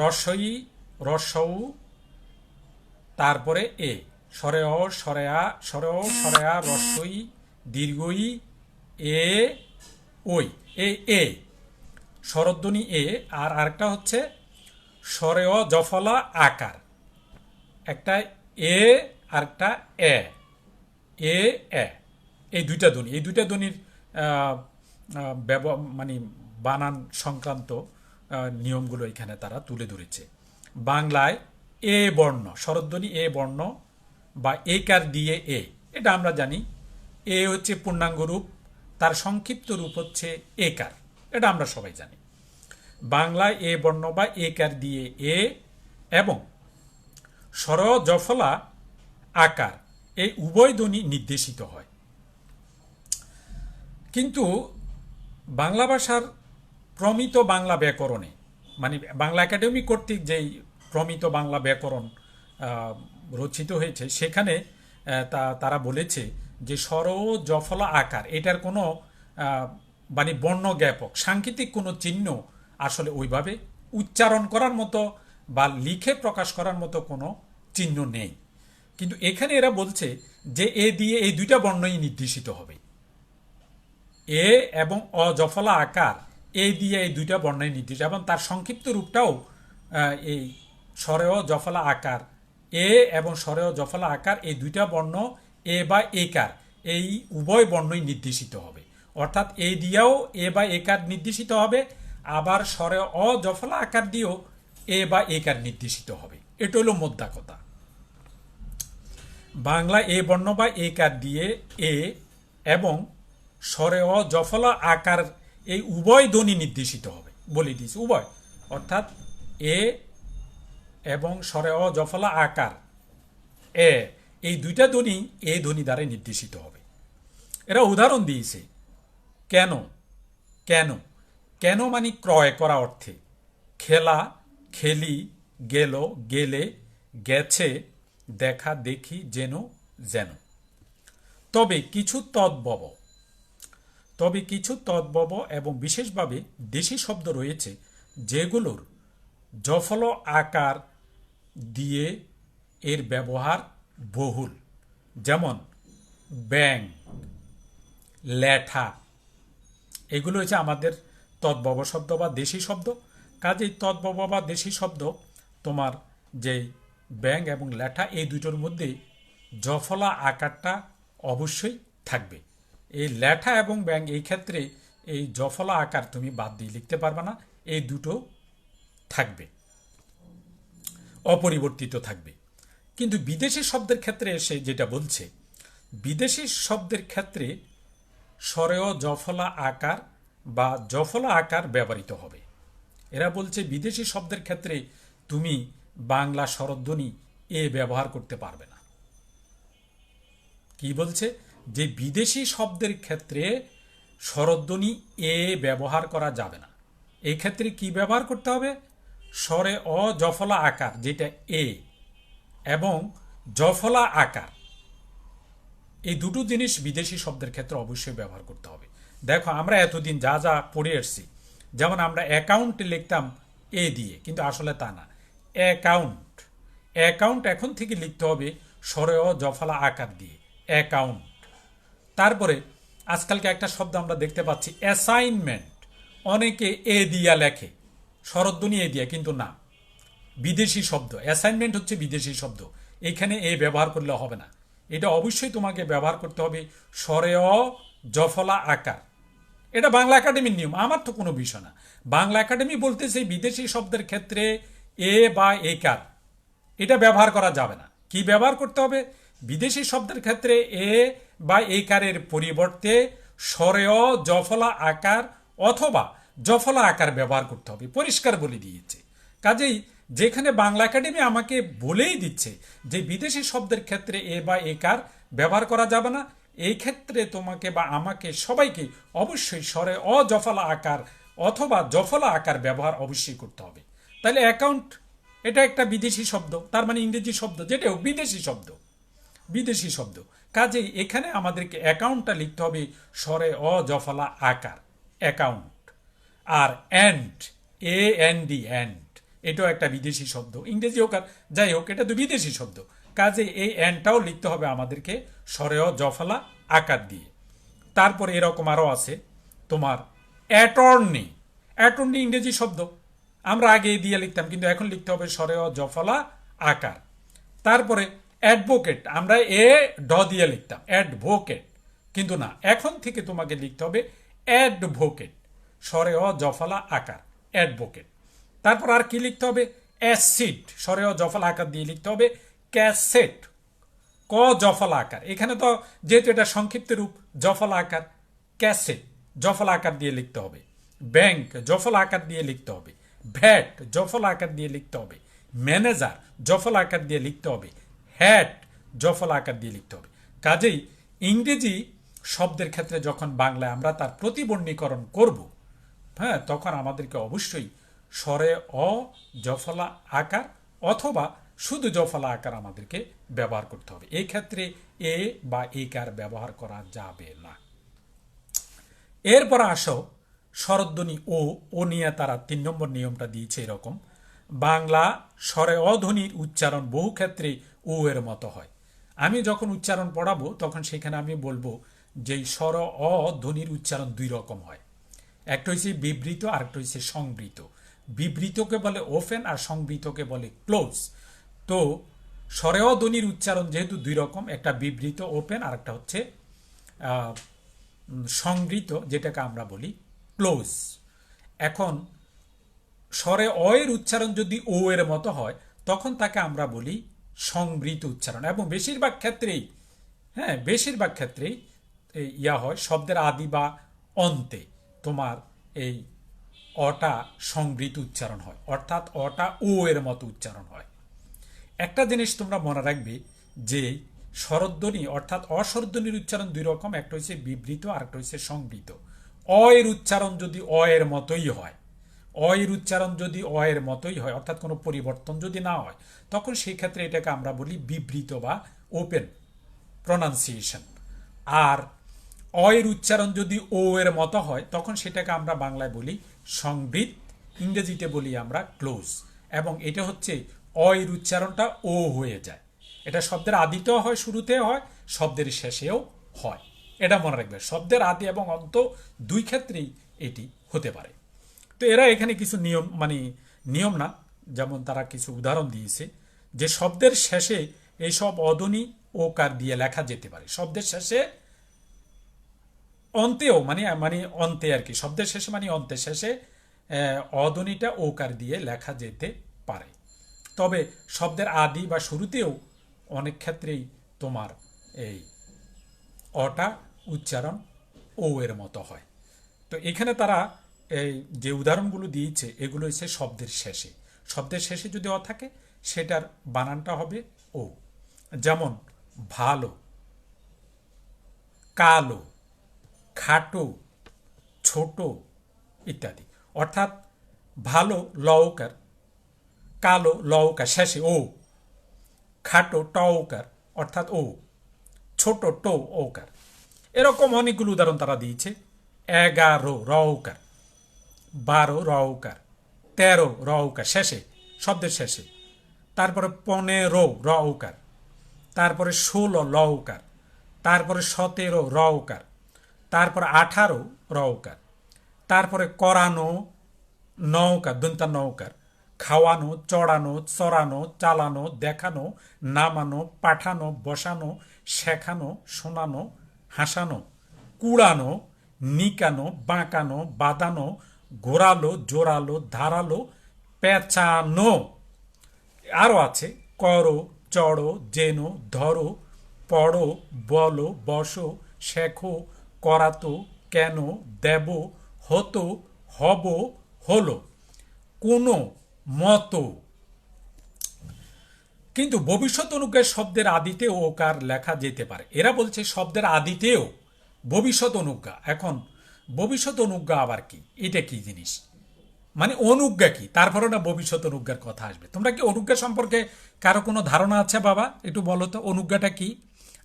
[SPEAKER 1] রস্বই রস্বউ, তারপরে এ, স্বরে অ স্বরে আ, স্বরে অ স্বরে আ, রস্বই দীর্ঘই এ ওই, এ স্বরধ্বনি এ। আর আরেকটা হচ্ছে স্বরে অ জফলা আকার, একটা এ আরেকটা এ এ এ। এই দুইটা ধ্বনির মানে বানান সংক্রান্ত নিয়মগুলো এখানে তারা তুলে ধরেছে। বাংলায় এ বর্ণ, স্বরধ্বনি এ বর্ণ বা একার দিয়ে এ, এটা আমরা জানি। এ হচ্ছে পূর্ণাঙ্গ রূপ, তার সংক্ষিপ্ত রূপ হচ্ছে একার, এটা আমরা সবাই জানি। বাংলায় এ বর্ণ বা একার দিয়ে এ এবং স্বর জফলা আকার, এই উভয় ধ্বনি নির্দেশিত হয়। কিন্তু বাংলা ভাষার প্রমিত বাংলা ব্যাকরণে, মানে বাংলা একাডেমি কর্তৃক যেই প্রমিত বাংলা ব্যাকরণ রচিত হয়েছে, সেখানে তারা বলেছে যে স্বর জফলা আকার এটার কোনো মানে বর্ণ জ্ঞাপক সাংকেতিক কোনো চিহ্ন আসলে ওইভাবে উচ্চারণ করার মতো বা লিখে প্রকাশ করার মতো কোনো চিহ্ন নেই। কিন্তু এখানে এরা বলছে যে এ দিয়ে এই দুইটা বর্ণই নির্দেশিত হবে, এ এবং অ জফলা আকার, এ দিয়ে এই দুইটা বর্ণই নির্দেশিত, এবং তার সংক্ষিপ্ত রূপটাও এই স্বরেয় জফলা আকার, এ এবং স্বরেয় জফলা আকার, এই দুইটা বর্ণ এ বা একার, এই উভয় বর্ণই নির্দেশিত হবে। অর্থাৎ এ দিয়েও এ বা একার নির্দেশিত হবে, আবার স্বরে অ জফলা আকার দিয়েও এ বা একার নির্দেশিত হবে। এটা হলো মোদ্দা কথা। বাংলা এ বর্ণ বা একার দিয়ে এ এবং স্বরে অ জফলা আকার এই উভয় ধ্বনি নির্দেশিত হবে, বলে দিয়েছি উভয়, অর্থাৎ এ এবং স্বরে অ জফলা আকার এ, এই দুইটা ধ্বনি এ ধ্বনি দ্বারা নির্দেশিত হবে। এরা উদাহরণ দিয়েছে। কেন কেন কেন মানে ক্রয় করা অর্থে, খেলা খেলি, গেল গেলে, গেছে দেখা দেখি, যেন যেন। তবে কিছু তদ্ভব এবং বিশেষভাবে দেশি শব্দ রয়েছে যেগুলোর জফল আকার দিয়ে এর ব্যবহার বহুল, যেমন ব্যাং, ল্যাঠা। এগুলো হচ্ছে আমাদের তদ্ভব শব্দ বা দেশি শব্দ। কাজেই তদ্ভব বা দেশি শব্দ তোমার যেই ব্যাং এবং ল্যাঠা, এই দুটোর মধ্যে জফলা আকারটা অবশ্যই থাকবে। এই ল্যাঠা এবং ব্যাং এই ক্ষেত্রে এই জফলা আকার তুমি বাদ দিয়ে লিখতে পারবে না, এই দুটো থাকবে, অপরিবর্তিত থাকবে। কিন্তু বিদেশি শব্দের ক্ষেত্রে এসে যেটা বলছে, বিদেশি শব্দের ক্ষেত্রে স্বরেয় জফলা আকার বা জফলা আকার ব্যবহৃত হবে। এরা বলছে বিদেশি শব্দের ক্ষেত্রে তুমি বাংলা স্বরধ্বনি এ ব্যবহার করতে পারবে না। কি বলছে? যে বিদেশি শব্দের ক্ষেত্রে স্বরধ্বনি এ ব্যবহার করা যাবে না। এই ক্ষেত্রে কি ব্যবহার করতে হবে? স্বরে অ জফলা আকার যেটা এ এবং জফলা আকার, এই দুটো জিনিস বিদেশি শব্দের ক্ষেত্রে অবশ্যই ব্যবহার করতে হবে। দেখো আমরা এতদিন যা যা পড়ে এসছি, যেমন আমরা অ্যাকাউন্টে লিখতাম এ দিয়ে, কিন্তু আসলে তা না, অ্যাকাউন্ট। অ্যাকাউন্ট এখন থেকে লিখতে হবে স্বরে অ জফলা আকার দিয়ে, অ্যাকাউন্ট। তারপরে আজকালকে একটা শব্দ আমরা দেখতে পাচ্ছি অ্যাসাইনমেন্ট, অনেকে এ দিয়া লেখে, স্বরধ্বনি এ দিয়া, কিন্তু না, বিদেশি শব্দ। অ্যাসাইনমেন্ট হচ্ছে বিদেশি শব্দ, এখানে এ ব্যবহার করলে হবে না। এটা অবশ্যই তোমাকে ব্যবহার করতে হবে স্বরে অ জফলা আকার। এটা বাংলা একাডেমির নিয়ম, আমার তো কোনো বিষয় না। বাংলা একাডেমি বলতেছে বিদেশি শব্দের ক্ষেত্রে এ বা একার এটা ব্যবহার করা যাবে না। কি ব্যবহার করতে হবে? বিদেশি শব্দের ক্ষেত্রে এ বা একারের পরিবর্তে স্বরে অ জফলা আকার অথবা জফলা আকার ব্যবহার করতে হবে, পরিষ্কার বলে দিয়েছে। কাজেই যেখানে বাংলা একাডেমি আমাকে বলেই দিচ্ছে যে বিদেশি শব্দের ক্ষেত্রে এ বা একার ব্যবহার করা যাবে না, এই ক্ষেত্রে তোমাকে বা আমাকে সবাইকে অবশ্যই স্বরে অ জফলা আকার অথবা জফলা আকার ব্যবহার অবশ্যই করতে হবে। তাহলে অ্যাকাউন্ট এটা একটা বিদেশি শব্দ, তার মানে ইংরেজি শব্দ, যেটাও বিদেশি শব্দ, বিদেশি শব্দ। কাজেই এখানে আমাদেরকে অ্যাকাউন্টটা লিখতে হবে স্বরে অ জফলা আকার, অ্যাকাউন্ট। আর and, A N D, and, এটাও একটা বিদেশি শব্দ, ইংরেজি হোক আর যাই হোক, এটা তো বিদেশি শব্দ। কাজে এই অ্যান্ডটাও লিখতে হবে আমাদেরকে স্বরে অ জফলা আকার দিয়ে। তারপরে এরকম আরও আছে তোমার অ্যাটর্নি। অ্যাটর্নি ইংরেজি শব্দ, আমরা আগে এ দিয়ে লিখতাম, কিন্তু এখন লিখতে হবে স্বরে অ জফলা আকার। তারপরে অ্যাডভোকেট, আমরা এ ড দিয়ে লিখতাম অ্যাডভোকেট, কিন্তু না, এখন থেকে তোমাকে লিখতে হবে অ্যাডভোকেট, স্বরে অ জফলা আকার, অ্যাডভোকেট। তারপর আর কি লিখতে হবে? অ্যাসিড, স্বরে অ জফলা আকার দিয়ে লিখতে হবে ক্যাসেট, ক জফলা আকার, এখানে তো যেহেতু এটা সংক্ষিপ্ত রূপ জফলা আকার, ক্যাসেট জফলা আকার দিয়ে লিখতে হবে। ব্যাংক জফলা আকার দিয়ে লিখতে হবে। ভ্যাট জফলা আকার দিয়ে লিখতে হবে। ম্যানেজার জফলা আকার দিয়ে লিখতে হবে। হ্যাট জফলা আকার দিয়ে লিখতে হবে। কাজেই ইংরেজি শব্দের ক্ষেত্রে যখন বাংলায় আমরা তার প্রতিবর্ণীকরণ করব, হ্যাঁ, তখন আমাদেরকে অবশ্যই স্বরে অ জফলা আকার অথবা শুধু জফলা আকার আমাদেরকে ব্যবহার করতে হবে। এই ক্ষেত্রে এ বা একার ব্যবহার করা যাবে না। এরপর আসো স্বরধ্বনি ও নিয়ে তারা 3 নম্বর নিয়মটা দিয়েছে এরকম, বাংলা স্বরে অধ্বনির উচ্চারণ বহু ক্ষেত্রে ও এর মতো হয়। আমি যখন উচ্চারণ পড়াবো তখন সেখানে আমি বলবো যে স্বর অ ধ্বনির উচ্চারণ 2 রকম হয়, একটা হচ্ছে বিবৃত আর একটা হচ্ছে সংবৃত। বিবৃতকে বলে ওপেন আর সংবৃতকে বলে ক্লোজ। তো স্বরে অ ধ্বনির উচ্চারণ যেহেতু 2 রকম, একটা বিবৃত ওপেন আর একটা হচ্ছে সংগৃহীত, যেটাকে আমরা বলি ক্লোজ। এখন স্বরে অ এর উচ্চারণ যদি ও এর মতো হয় তখন তাকে আমরা বলি সংবৃত উচ্চারণ। এবং বেশিরভাগ ক্ষেত্রেই, হ্যাঁ, বেশিরভাগ ক্ষেত্রেই ইয়া হয় শব্দের আদি বা অন্তে তোমার এই অটা সংবৃত উচ্চারণ হয়, অর্থাৎ অটা ও এর মতো উচ্চারণ হয়। একটা জিনিস তোমরা মনে রাখবে যে স্বরধ্বনি অর্থাৎ অস্বরধ্বনির উচ্চারণ দুই রকম, একটা হচ্ছে বিবৃত আর একটা হচ্ছে সংবৃত। অ এর উচ্চারণ যদি অ এর মতোই হয়, অ এর উচ্চারণ যদি অ এর মতোই হয় অর্থাৎ কোনো পরিবর্তন যদি না হয়, তখন সেই ক্ষেত্রে এটাকে আমরা বলি বিবৃত বা ওপেন প্রনাউন্সিয়েশন। আর অ এর উচ্চারণ যদি ও এর মতো হয় তখন সেটাকে আমরা বাংলায় বলি সংবৃত, ইংরেজিতে বলি আমরা ক্লোজ। এবং এটা হচ্ছে অ এর উচ্চারণটা ও হয়ে যায়। এটা শব্দের আদিতেও হয়, শুরুতেও হয়, শব্দের শেষেও হয়। এটা মনে রাখবে, শব্দের আদি এবং অন্ত দুই ক্ষেত্রেই এটি হতে পারে। তো এরা এখানে কিছু নিয়ম, মানে নিয়ম না, যেমন তারা কিছু উদাহরণ দিয়েছে যে শব্দের শেষে এইসব অধ্বনি ওকার দিয়ে লেখা যেতে পারে। শব্দের শেষে অন্তেও, মানে মানে অন্তে আর কি, শব্দের শেষে মানে অন্তের শেষে অধ্বনিটা ওকার দিয়ে লেখা যেতে পারে। তবে শব্দের আদি বা শুরুতেও অনেক ক্ষেত্রেই তোমার এই অটা উচ্চারণ ও এর মতো হয়। তো এখানে তারা এই যে উদাহরণগুলো দিয়েছে এগুলো হচ্ছে শব্দের শেষে। শব্দের শেষে যদি অ থাকে সেটার বানানটা হবে ও। যেমন ভালো, কালো, খাটো, ছোট ইত্যাদি। অর্থাৎ ভালো লওকার, কালো লওকার শেষে ও, খাটো টওকার অর্থাৎ ও, ছোট টো ওকার। এরকম অনেকগুলো উদাহরণ তারা দিয়েছে। 11 রওকার, 12 রওকার, 13 রওকার শেষে, শব্দের শেষে। তারপরে 15 রওকার, তারপরে 16 লওকার, তারপরে 17 রওকার, তারপরে 18 রওকার, তারপরে করানো নৌকার, দন্তা নৌকার, খাওয়ানো, চড়ানো, চড়ানো, চালানো, দেখানো, নামানো, পাঠানো, বসানো, শেখানো, শোনানো, হাসানো, কুড়ানো, নিকানো, বাঁকানো, বাঁধানো, ঘোরালো, জোরালো, ধারালো, পেঁচানো। আরও আছে করো, চড়ো, জেনো, ধরো, পড়ো, বলো, বসো, শেখো, করাতো, কেন, দেব, হতো, হব, হলো, কোনো, মতো। কিন্তু ভবিষ্যৎ অনুজ্ঞায় শব্দের আদিতেও ওকার লেখা যেতে পারে। এরা বলছে শব্দের আদিতেও ভবিষ্যৎ অনুজ্ঞা। এখন ভবিষ্যৎ অনুজ্ঞা আবার কি, এটা কি জিনিস, মানে অনুজ্ঞা কি, তারপরে না ভবিষ্যৎ অনুজ্ঞার কথা আসবে। তোমরা কি অনুজ্ঞা সম্পর্কে কারো কোনো ধারণা আছে বাবা? একটু বলো তো অনুজ্ঞাটা কি,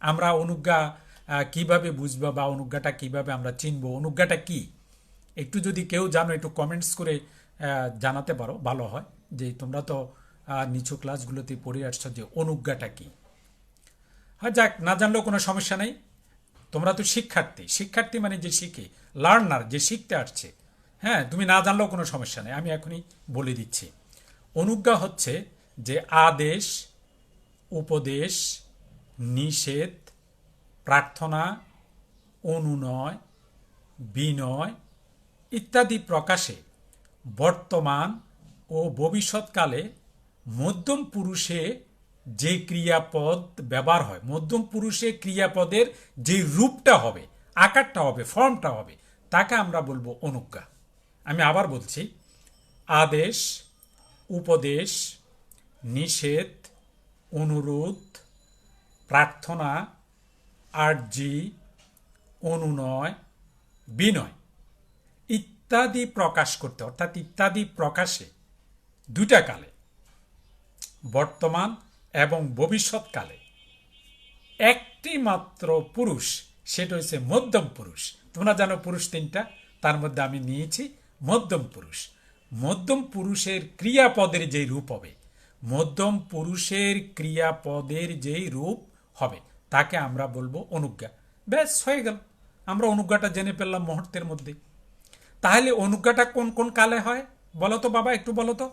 [SPEAKER 1] আমরা অনুজ্ঞা কিভাবে বুঝবো বা অনুজ্ঞাটা কিভাবে আমরা চিনবো, অনুজ্ঞাটা কি? একটু যদি কেউ জানো একটু কমেন্টস করে জানাতে পারো, ভালো হয়। যে তোমরা তো নিচু ক্লাসগুলোতে পড়ে আসছো যে অনুজ্ঞাটা কি। হ্যাঁ যাক, না জানলেও কোনো সমস্যা নেই। তোমরা তো শিক্ষার্থী, শিক্ষার্থী মানে যে শিখে, লার্নার, যে শিখতে আসছে। হ্যাঁ, তুমি না জানলেও কোনো সমস্যা নেই, আমি এখনই বলে দিচ্ছি। অনুজ্ঞা হচ্ছে যে আদেশ, উপদেশ, নিষেধ, প্রার্থনা, অনুনয়, বিনয় ইত্যাদি প্রকাশে বর্তমান ও ভবিষ্যৎকালে মধ্যম পুরুষে যে ক্রিয়াপদ ব্যবহার হয়, মধ্যম পুরুষে ক্রিয়াপদের যে রূপটা হবে, আকারটা হবে, ফর্মটা হবে, তাকে আমরা বলবো অনুজ্ঞা। আমি আবার বলছি, আদেশ, উপদেশ, নিষেধ, অনুরোধ, প্রার্থনা, আর্জি, অনুনয়, বিনয় ইত্যাদি প্রকাশ করতে, অর্থাৎ ইত্যাদি প্রকাশে দুইটা কালে, বর্তমান এবং ভবিষ্যৎকালে একটি মাত্র পুরুষ, সেটা হচ্ছে মধ্যম পুরুষ। তোমরা জানো পুরুষ তিনটা, তার মধ্যে আমি নিয়েছি মধ্যম পুরুষ। মধ্যম পুরুষের ক্রিয়াপদের যেই রূপ হবে, মধ্যম পুরুষের ক্রিয়াপদের যেই রূপ হবে তাকে আমরা বলবো অনুজ্ঞা। ব্যাস হয়ে গেল, আমরা অনুজ্ঞাটা জেনে ফেললাম মুহূর্তের মধ্যে। তাহলে অনুজ্ঞাটা কোন কোন কালে হয় বলো তো বাবা, একটু বলো তো।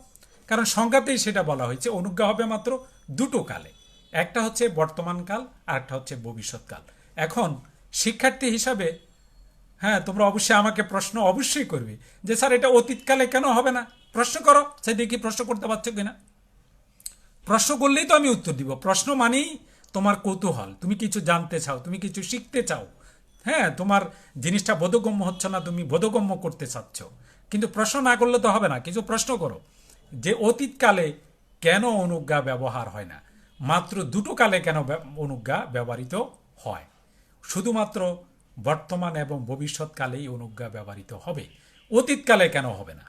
[SPEAKER 1] কারণ সংজ্ঞাতেই সেটা বলা হয়েছে, অনুজ্ঞা হবে মাত্র দুটো কালে, একটা হচ্ছে বর্তমানকাল আর একটা হচ্ছে ভবিষ্যৎকাল। এখন শিক্ষার্থী হিসাবে হ্যাঁ, তোমরা অবশ্যই আমাকে প্রশ্ন অবশ্যই করবে যে স্যার এটা অতীতকালে কেন হবে না। প্রশ্ন করো, সে দেখি প্রশ্ন করতে পারছো কিনা। প্রশ্ন করলেই তো আমি উত্তর দিব। প্রশ্ন মানেই তোমার কৌতূহল, তুমি কিছু জানতে চাও, তুমি কিছু শিখতে চাও। হ্যাঁ, তোমার জিনিসটা বোধগম্য হচ্ছে না, তুমি বোধগম্য করতে চাচ্ছ। কিন্তু প্রশ্ন না করলে তো হবে না, কিছু প্রশ্ন করো যে অতীতকালে কেন অনুজ্ঞা ব্যবহার হয় না, মাত্র দুটো কালে কেন অনুজ্ঞা ব্যবহৃত হয়, শুধুমাত্র বর্তমান এবং ভবিষ্যৎকালেই অনুজ্ঞা ব্যবহৃত হবে, অতীতকালে কেন হবে না।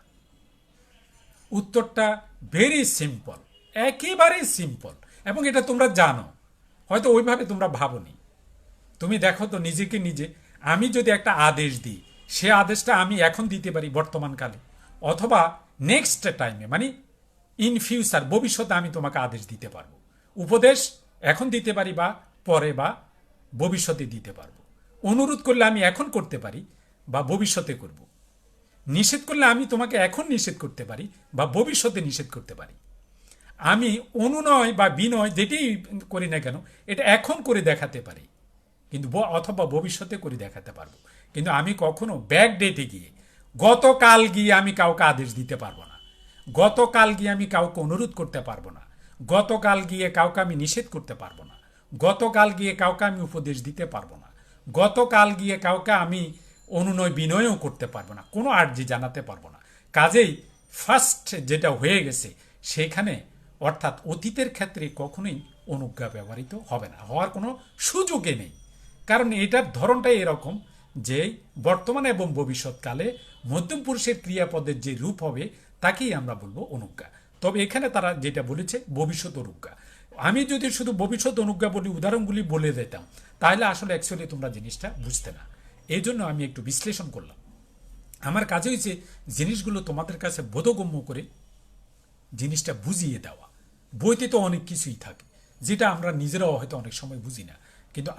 [SPEAKER 1] উত্তরটা ভেরি সিম্পল, একেবারেই সিম্পল, এবং এটা তোমরা জানো, হয়তো ওইভাবে তোমরা ভাবোনি। তুমি দেখো তো নিজেকে নিজে, আমি যদি একটা আদেশ দিই, সে আদেশটা আমি এখন দিতে পারি বর্তমানকালে, অথবা নেক্সট টাইমে, মানে ইন ফিউচার, ভবিষ্যতে আমি তোমাকে আদেশ দিতে পারবো। উপদেশ এখন দিতে পারি, বা পরে, বা ভবিষ্যতে দিতে পারবো। অনুরোধ করলে আমি এখন করতে পারি বা ভবিষ্যতে করব। নিষেধ করলে আমি তোমাকে এখন নিষেধ করতে পারি বা ভবিষ্যতে নিষেধ করতে পারি। আমি অনুনয় বা বিনয় যেটাই করি না কেন, এটা এখন করে দেখাতে পারি, কিন্তু অথবা ভবিষ্যতে করে দেখাতে পারবো। কিন্তু আমি কখনো ব্যাক ডেটে গিয়ে, গতকাল গিয়ে আমি কাউকে আদেশ দিতে পারবো না, গতকাল গিয়ে আমি কাউকে অনুরোধ করতে পারবো না, গতকাল গিয়ে কাউকে আমি নিষেধ করতে পারবো না, গতকাল গিয়ে কাউকে আমি উপদেশ দিতে পারবো না, গতকাল গিয়ে কাউকে আমি অনুনয় বিনয়ও করতে পারবো না, কোনো আর্জি জানাতে পারবো না। কাজেই ফার্স্ট যেটা হয়ে গেছে সেখানে, অর্থাৎ অতীতের ক্ষেত্রে কখনোই অনুজ্ঞা ব্যবহৃত হবে না, হওয়ার কোনো সুযোগই নেই। কারণ এটার ধরনটাই এরকম যে বর্তমান এবং ভবিষ্যৎকালে মধ্যম পুরুষের ক্রিয়াপদের যে রূপ হবে তাকেই আমরা বলবো অনুজ্ঞা। তবে এখানে তারা যেটা বলেছে ভবিষ্যৎ অনুজ্ঞা, আমি যদি শুধু ভবিষ্যৎ অনুজ্ঞা বলি, উদাহরণগুলি বলে দিতাম, তাহলে আসলে অ্যাকচুয়ালি তোমরা জিনিসটা বুঝতে না। এই জন্য আমি একটু বিশ্লেষণ করলাম। আমার কাজ হয়েছে জিনিসগুলো তোমাদের কাছে বোধগম্য করে জিনিসটা বুঝিয়ে দেওয়া। বইতে তো অনেক কিছুই থাকে যেটা আমরা নিজেরাও হয়তো অনেক সময় বুঝি না। কিন্তু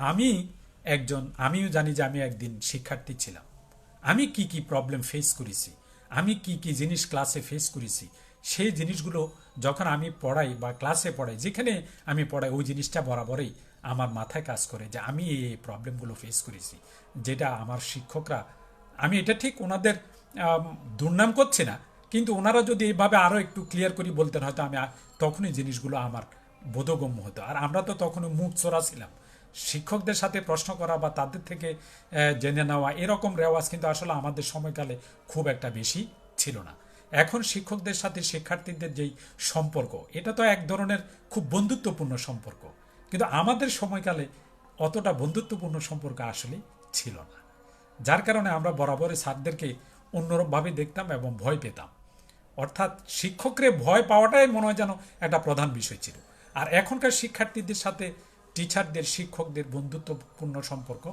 [SPEAKER 1] আমিও জানি যে আমি একদিন শিক্ষার্থী ছিলাম, আমি কি কি প্রবলেম ফেস করেছি, আমি কি কি জিনিস ক্লাসে ফেস করেছি, সেই জিনিসগুলো যখন আমি পড়াই বা ক্লাসে পড়াই, যেখানে আমি পড়াই, ওই জিনিসটা বরাবরই আমার মাথায় কাজ করে যে আমি এই প্রবলেমগুলো ফেস করেছি, যেটা আমার শিক্ষকরা, আমি এটা ঠিক ওনাদের দুর্নাম করছি না, কিন্তু ওনারা যদি এইভাবে আরও একটু ক্লিয়ার করি বলতেন, হয়তো আমি তখনই জিনিসগুলো আমার বোধগম্য হতো। আর আমরা তো তখনও মুখ চোরা ছিলাম, শিক্ষকদের সাথে প্রশ্ন করা বা তাদের থেকে জেনে নেওয়া, এরকম রেওয়াজ কিন্তু আসলে আমাদের সময়কালে খুব একটা বেশি ছিল না। এখন শিক্ষকদের সাথে শিক্ষার্থীদের যেই সম্পর্ক, এটা তো এক ধরনের খুব বন্ধুত্বপূর্ণ সম্পর্ক, কিন্তু আমাদের সময়কালে অতটা বন্ধুত্বপূর্ণ সম্পর্ক আসলে ছিল না। যার কারণে আমরা বরাবরই স্যারদেরকে অন্যরূপভাবে দেখতাম এবং ভয় পেতাম। অর্থাৎ শিক্ষকরে ভয় পাওয়াটাই মনে হয় যেন একটা প্রধান বিষয় ছিল। আর এখনকার শিক্ষার্থীদের সাথে টিচারদের, শিক্ষকদের বন্ধুত্বপূর্ণ সম্পর্ক,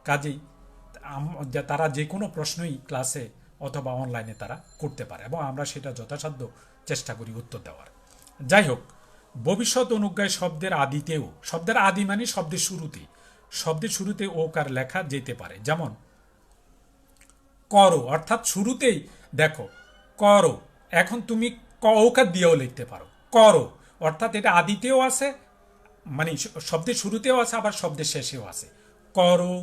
[SPEAKER 1] কাজেই তারা যে কোনো প্রশ্নই ক্লাসে অথবা অনলাইনে তারা করতে পারে, এবং আমরা সেটা যথাসাধ্য চেষ্টা করি উত্তর দেওয়ার। যাই হোক, ভবিষ্যৎ অনুজ্ঞায় শব্দের আদিতেও, শব্দের আদি মানে শব্দের শুরুতে ওকার লেখা যেতে পারে। যেমন করো, অর্থাৎ শুরুতেই দেখো করো, এখন তুমি ওকার দিয়েও লিখতে পারো করো, অর্থাৎ এটা আদিতেও আছে, মানে শব্দের শুরুতেও আছে, আবার শব্দের শেষেও আছে। করো,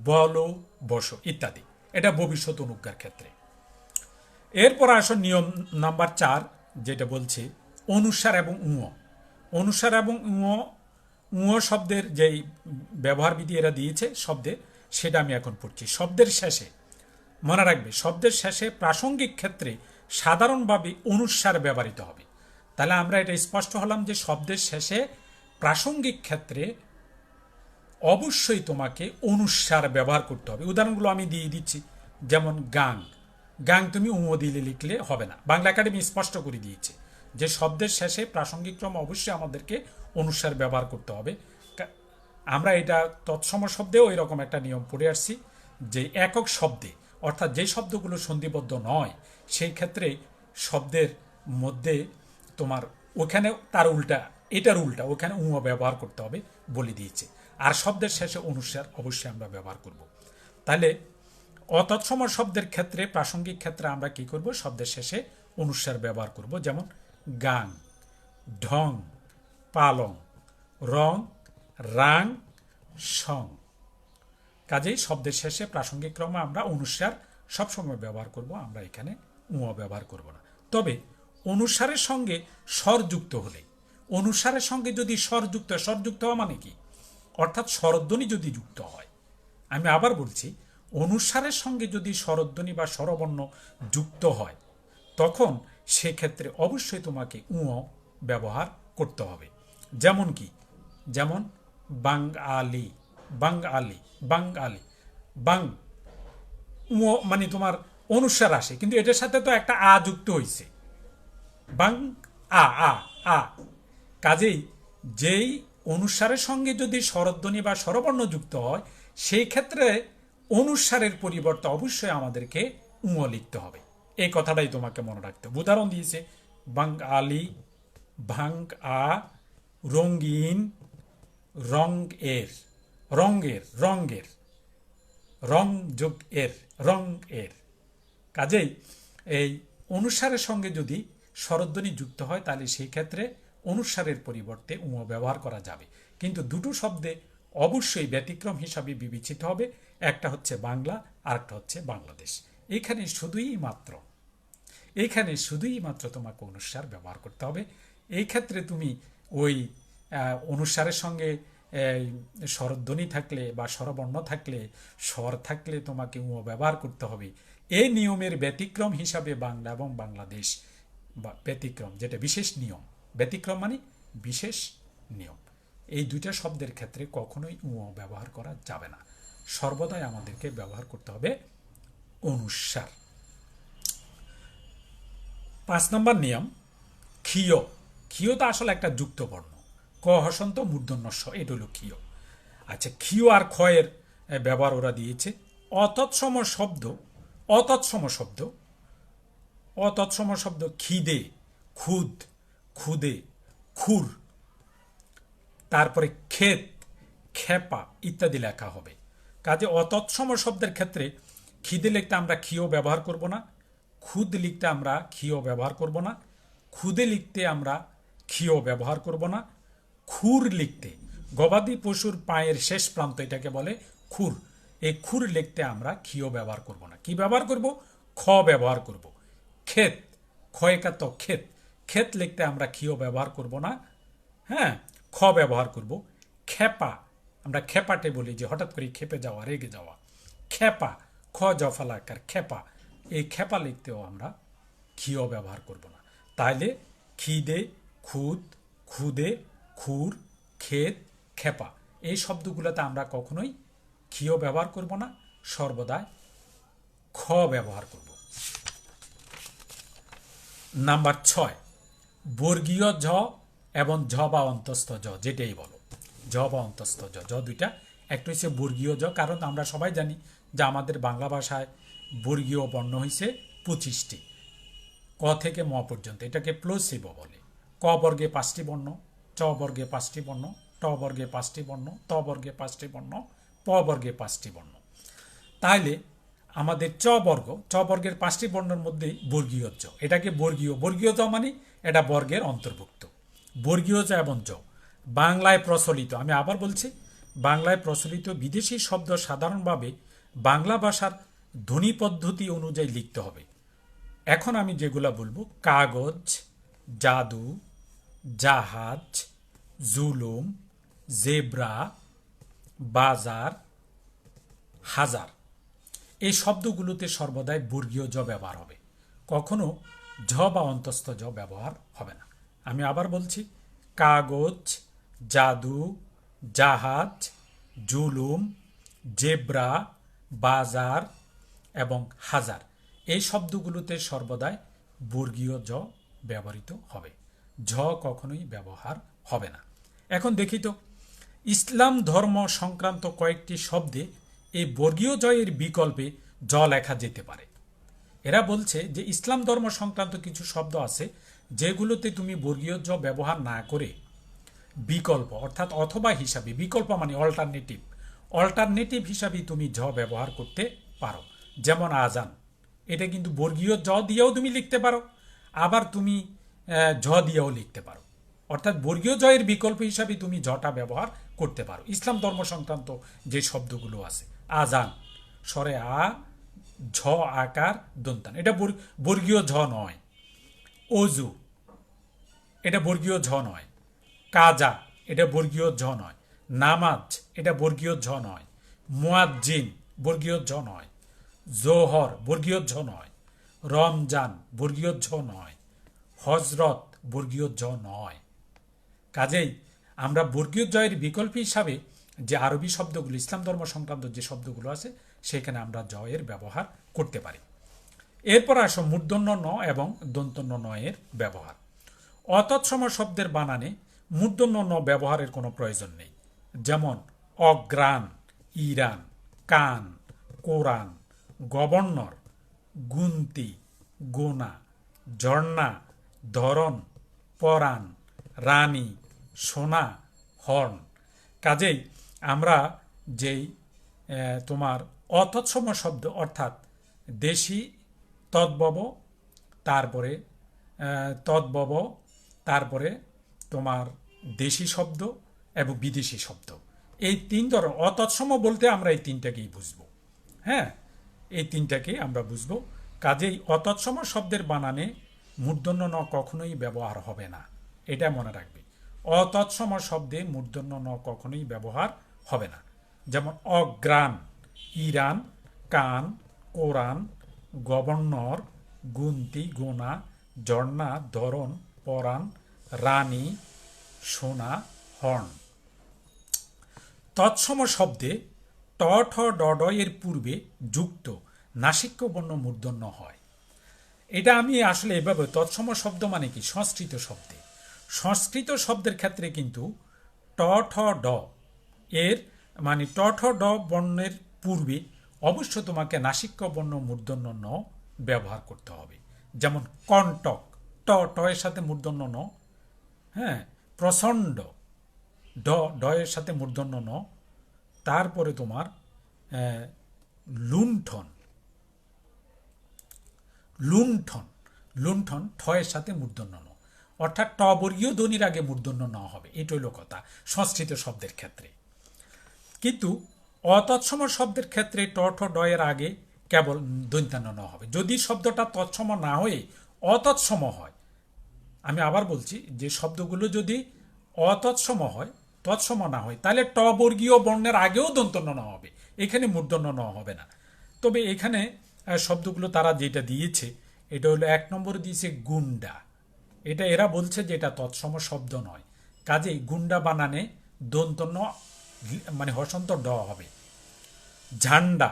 [SPEAKER 1] বলো, বসো ইত্যাদি, এটা ভবিষ্যৎ অনুজ্ঞার ক্ষেত্রে। এরপর আসো নিয়ম নাম্বার 4, যেটা বলছে অনুসার এবং অনুসার এবং শব্দের যেই ব্যবহার বিধি এরা দিয়েছে শব্দে, সেটা আমি এখন পড়ছি। শব্দের শেষে, মনে রাখবে, শব্দের শেষে প্রাসঙ্গিক ক্ষেত্রে সাধারণভাবে অনুসার ব্যবহৃত হবে। তাহলে আমরা এটা স্পষ্ট হলাম যে শব্দের শেষে প্রাসঙ্গিক ক্ষেত্রে অবশ্যই তোমাকে অনুসার ব্যবহার করতে হবে। উদাহরণগুলো আমি দিয়ে দিচ্ছি। যেমন গাং, গাং তুমি দিলে লিখলে হবে না, বাংলা একাডেমি স্পষ্ট করে দিয়েছে যে শব্দের শেষে প্রাসঙ্গিক ক্রম অবশ্যই আমাদেরকে অনুসার ব্যবহার করতে হবে। আমরা এটা তৎসম শব্দেও এরকম একটা নিয়ম পড়ে আসছি যে একক শব্দে, অর্থাৎ যে শব্দগুলো সন্ধিবদ্ধ নয়, সেই ক্ষেত্রে শব্দের মধ্যে তোমার ওখানে তার উল্টা, এটার উল্টা ওখানে ব্যবহার করতে হবে বলে দিয়েছে। আর শব্দের শেষে অনুসার অবশ্যই আমরা ব্যবহার করব। তাহলে অতৎসম শব্দের ক্ষেত্রে, প্রাসঙ্গিক ক্ষেত্রে আমরা কি করব, শব্দের শেষে অনুসার ব্যবহার করব। যেমন গাং, ঢং, পালং, রং, রাং, সং। কাজেই শব্দের শেষে প্রাসঙ্গিক ক্রমে আমরা অনুস্বার সবসময় ব্যবহার করব, আমরা এখানে উঁ ব্যবহার করব না। তবে অনুস্বারের সঙ্গে স্বর যুক্ত হলে, অনুস্বারের সঙ্গে যদি স্বরযুক্ত হওয়া মানে কি, অর্থাৎ স্বরধ্বনি যদি যুক্ত হয়, আমি আবার বলছি, অনুস্বারের সঙ্গে যদি স্বরধ্বনি বা স্বরবর্ণ যুক্ত হয়, তখন সেক্ষেত্রে অবশ্যই তোমাকে উঁ ব্যবহার করতে হবে। যেমন কি, যেমন বাঙালি, বাঙালি, বাঙালি, বাং উঁ মানে তোমার অনুস্বার আসে, কিন্তু এটার সাথে তো একটা আ যুক্ত হয়েছে, বাং আ আ আ। কাজেই যেই অনুস্বারের সঙ্গে যদি স্বরধ্বনি বা স্বরবর্ণ যুক্ত হয়, সেই ক্ষেত্রে অনুস্বারের পরিবর্তে অবশ্যই আমাদেরকে উঁ লিখতে হবে। এই কথাটাই তোমাকে মনে রাখতে হবে। উদাহরণ দিয়েছে বাঙালি, ভাং আ, রঙিন, রং এর, রঙের, রঙের, রং যোগ এর, রং এর। কাজেই এই অনুস্বারের সঙ্গে যদি স্বরধ্বনি যুক্ত হয়, তাহলে সেই ক্ষেত্রে অনুস্বারের পরিবর্তে উঁ ব্যবহার করা যাবে। কিন্তু দুটো শব্দে অবশ্যই ব্যতিক্রম হিসাবে বিবেচিত হবে, একটা হচ্ছে বাংলা আর একটা হচ্ছে বাংলাদেশ। এখানে শুধুই মাত্র তোমাকে অনুস্বার ব্যবহার করতে হবে। এই ক্ষেত্রে তুমি ওই অনুস্বারের সঙ্গে স্বরধ্বনি থাকলে বা স্বরবর্ণ থাকলে, স্বর থাকলে তোমাকে উঁ ব্যবহার করতে হবে। এই নিয়মের ব্যতিক্রম হিসাবে বাংলা এবং বাংলাদেশ বা ব্যতিক্রম, যেটা বিশেষ নিয়ম, ব্যতিক্রম মানে বিশেষ নিয়ম, এই দুইটা শব্দের ক্ষেত্রে কখনোই উঁ ব্যবহার করা যাবে না। সর্বদাই আমাদেরকে ব্যবহার করতে হবে অনুস্বার। 5 নম্বর নিয়ম, ক্ষীয়। ক্ষীয় তো আসলে একটা যুক্ত বর্ণ, ক হসন্ত মূর্ধন্য ষ, এটা হলো ক্ষীয়। আচ্ছা, ক্ষীয় আর ক্ষয়ের ব্যবহার ওরা দিয়েছে। অতৎসম শব্দ, অতৎসম শব্দ, অতৎসম শব্দ খিদে, খুদ, খুদে, খুর, তারপরে ক্ষেত, খেপা ইত্যাদি লেখা হবে। কাজে অতৎসম শব্দের ক্ষেত্রে খিদে লিখতে আমরা ক্ষীয় ব্যবহার করব না, খুদ লিখতে আমরা ক্ষীয় ব্যবহার করব না, খুদে লিখতে আমরা ক্ষীয় ব্যবহার করব না, খুর লিখতে, গবাদি পশুর পায়ের শেষ প্রান্ত এটাকে বলে খুর, এই খুর লিখতে আমরা ক্ষীয় ব্যবহার করব না। কি ব্যবহার করব? খ ব্যবহার করব। ক্ষেত, ক্ষয়কাত ক্ষেত, ক্ষেত লিখতে আমরা ক্ষীয় ব্যবহার করব না, হ্যাঁ, খ ব্যবহার করব। খেপা, আমরা খেপাটে বলি যে হঠাৎ করে খেপে যাওয়া, রেগে যাওয়া, খেপা, খ জফালাকার খেপা, এই খেপা লিখতেও আমরা ক্ষীয় ব্যবহার করব না। তাইলে খিদে, খুদ, খুদে, খুর, ক্ষেত, খেপা, এই শব্দগুলোতে আমরা কখনোই ক্ষীয় ব্যবহার করব না, সর্বদা খ ব্যবহার করব। নাম্বার 6, বর্গীয় ঝ এবং ঝ বা অন্তস্থ জ, যেটাই বলো, ঝ বা অন্তস্থ জ দুইটা। একটা হচ্ছে বর্গীয় জ, কারণ আমরা সবাই জানি যে আমাদের বাংলা ভাষায় বর্গীয় বর্ণ হয়েছে 25টি, ক থেকে ম পর্যন্ত। এটাকে প্লসিভ বলে। ক বর্গে 5টি বর্ণ, চ বর্গে 5টি বর্ণ, ট বর্গে 5টি বর্ণ, ত বর্গে 5টি বর্ণ, প বর্গে 5টি বর্ণ। তাহলে আমাদের চ বর্গের 5টি বর্ণের মধ্যে বর্গীয় জ, এটাকে বর্গীয় জ মানে এটা বর্গের অন্তর্ভুক্ত। বর্গীয় জ এবং জ বাংলায় প্রচলিত, আমি আবার বলছি, বাংলায় প্রচলিত বিদেশি শব্দ সাধারণভাবে বাংলা ভাষার ধ্বনি পদ্ধতি অনুযায়ী লিখতে হবে। এখন আমি যেগুলো বলবো, কাগজ, জাদু, জাহাজ, জুলুম, জেব্রা, বাজার, হাজার, এই শব্দগুলোতে সর্বদাই বর্গীয় জ ব্যবহার হবে, কখনো ঝ বা অন্তস্থ জ ব্যবহার হবে না। আমি আবার বলছি, কাগজ, জাদু, জাহাজ, জুলুম, জেব্রা, বাজার এবং হাজার, এই শব্দগুলোতে সর্বদাই বর্গীয় জ ব্যবহৃত হবে, ঝ কখনোই ব্যবহার হবে না। এখন দেখি তো, ইসলাম ধর্ম সংক্রান্ত কয়েকটি শব্দে এই বর্গীয় জয়ের বিকল্পে জ লেখা যেতে পারে। এরা বলছে যে ইসলাম ধর্ম সংক্রান্ত কিছু শব্দ আছে যেগুলোতে তুমি বর্গীয় জ ব্যবহার না করে বিকল্প, অর্থাৎ অথবা হিসাবে, বিকল্প মানে অল্টারনেটিভ হিসাবে তুমি জ ব্যবহার করতে পারো। যেমন আজান, এটা কিন্তু বর্গীয় জ দিয়েও তুমি লিখতে পারো, আবার তুমি ঝ দিয়েও লিখতে পারো, অর্থাৎ বর্গীয় জয়ের বিকল্প হিসাবে তুমি জটা ব্যবহার করতে পারো ইসলাম ধর্ম সংক্রান্ত যে শব্দগুলো আছে। আজান, স্বরে আ, ঝ আকার দন্তান, এটা বর্গীয় ঝ নয়। অজু, এটা বর্গীয় ঝ নয়। কাজা, এটা বর্গীয় ঝ নয়। নামাজ, এটা বর্গীয় ঝ নয়। মুয়াজ্জিন, বর্গীয় ঝ নয়। জোহর, বর্গীয় ঝ নয়। রমজান, বর্গীয় ঝ নয়। হজরত, বর্গীয় ঝ নয়। কাজেই আমরা বর্গীয় জয়ের বিকল্প হিসাবে যে আরবি শব্দগুলো, ইসলাম ধর্ম সংক্রান্ত যে শব্দগুলো আছে, সেখানে আমরা জয়ের ব্যবহার করতে পারি। এরপর আসো মূর্ধন্য ন এবং দন্তন্য ন এর ব্যবহার। অতৎসম শব্দের বানানে মূর্ধন্য ন ব্যবহারের কোনো প্রয়োজন নেই। যেমন অগ্রাণ, ইরান, কান, কোরআন, গভর্নর, গুন্তি, গোনা, ঝর্ণা, ধরন, পরাণ, রানী, সোনা, হর্ন। কাজেই আমরা যেই তোমার অতৎসম শব্দ অর্থাৎ দেশি তদ্ভব, তারপরে তদ্ভব, তারপরে তোমার দেশি শব্দ এবং বিদেশি শব্দ, এই তিন ধরনের অতৎসম বলতে আমরা এই তিনটাকেই বুঝব। হ্যাঁ, এই তিনটাকেই আমরা বুঝব। কাজেই অতৎসম শব্দের বানানে মূর্ধন্য ন কখনোই ব্যবহার হবে না, এটা মনে রাখবে। অতৎসম শব্দে মূর্ধন্য ন কখনোই ব্যবহার হবে না। যেমন অগ্রাণ, ইরান, কান, কোরআন, গভর্নর, গুন্তি, গোনা, ঝর্ণা, ধরন, পরাণ, রানী, সোনা, হর্ন। তৎসম শব্দে ট ঠ ড ড এর পূর্বে যুক্ত নাসিক্য বর্ণ মূর্ধন্য হয়। এটা আমি আসলে এভাবে, তৎসম শব্দ মানে কি, সংস্কৃত শব্দে, সংস্কৃত শব্দের ক্ষেত্রে কিন্তু ট ঠ ড এর মানে ট ঠ ড বর্ণের পূর্বে অবশ্য তোমাকে নাসিক্য বর্ণ মূর্ধন্য ন ব্যবহার করতে হবে। যেমন কণ্টক, ট ট এর সাথে মূর্ধন্য ন। হ্যাঁ, প্রচণ্ড, ড ড এর সাথে মূর্ধন্য ন। তারপরে তোমার লুণ্ঠন, লুণ্ঠন, লুণ্ঠন ঠ এর সাথে মূর্ধন্য ন, অর্থাৎ ট বর্গীয় ধ্বনির আগে মূর্ধন্য ন হবে। এটা হইল কথা সংস্কৃত শব্দের ক্ষেত্রে। কিন্তু অতৎসম শব্দের ক্ষেত্রে ট ঠ ড এর আগে কেবল দন্তান্ন ন হবে। যদি শব্দটা তৎসম না হয়ে অতৎসম হয়, আমি আবার বলছি যে শব্দগুলো যদি অতৎসম হয়, তৎসম না হয়, তাহলে ট বর্গীয় বর্ণের আগেও দন্তন্য ন হবে, এখানে মূর্ধন্য ন হবে না। তবে এখানে শব্দগুলো তারা যেটা দিয়েছে, এটা হলো 1 নম্বরে দিয়েছে গুন্ডা। এটা এরা বলছে যে এটা তৎসম শব্দ নয়, কাজেই গুন্ডা বানানে দন্তন্য মানে হসন্ত ড হবে। ঝান্ডা,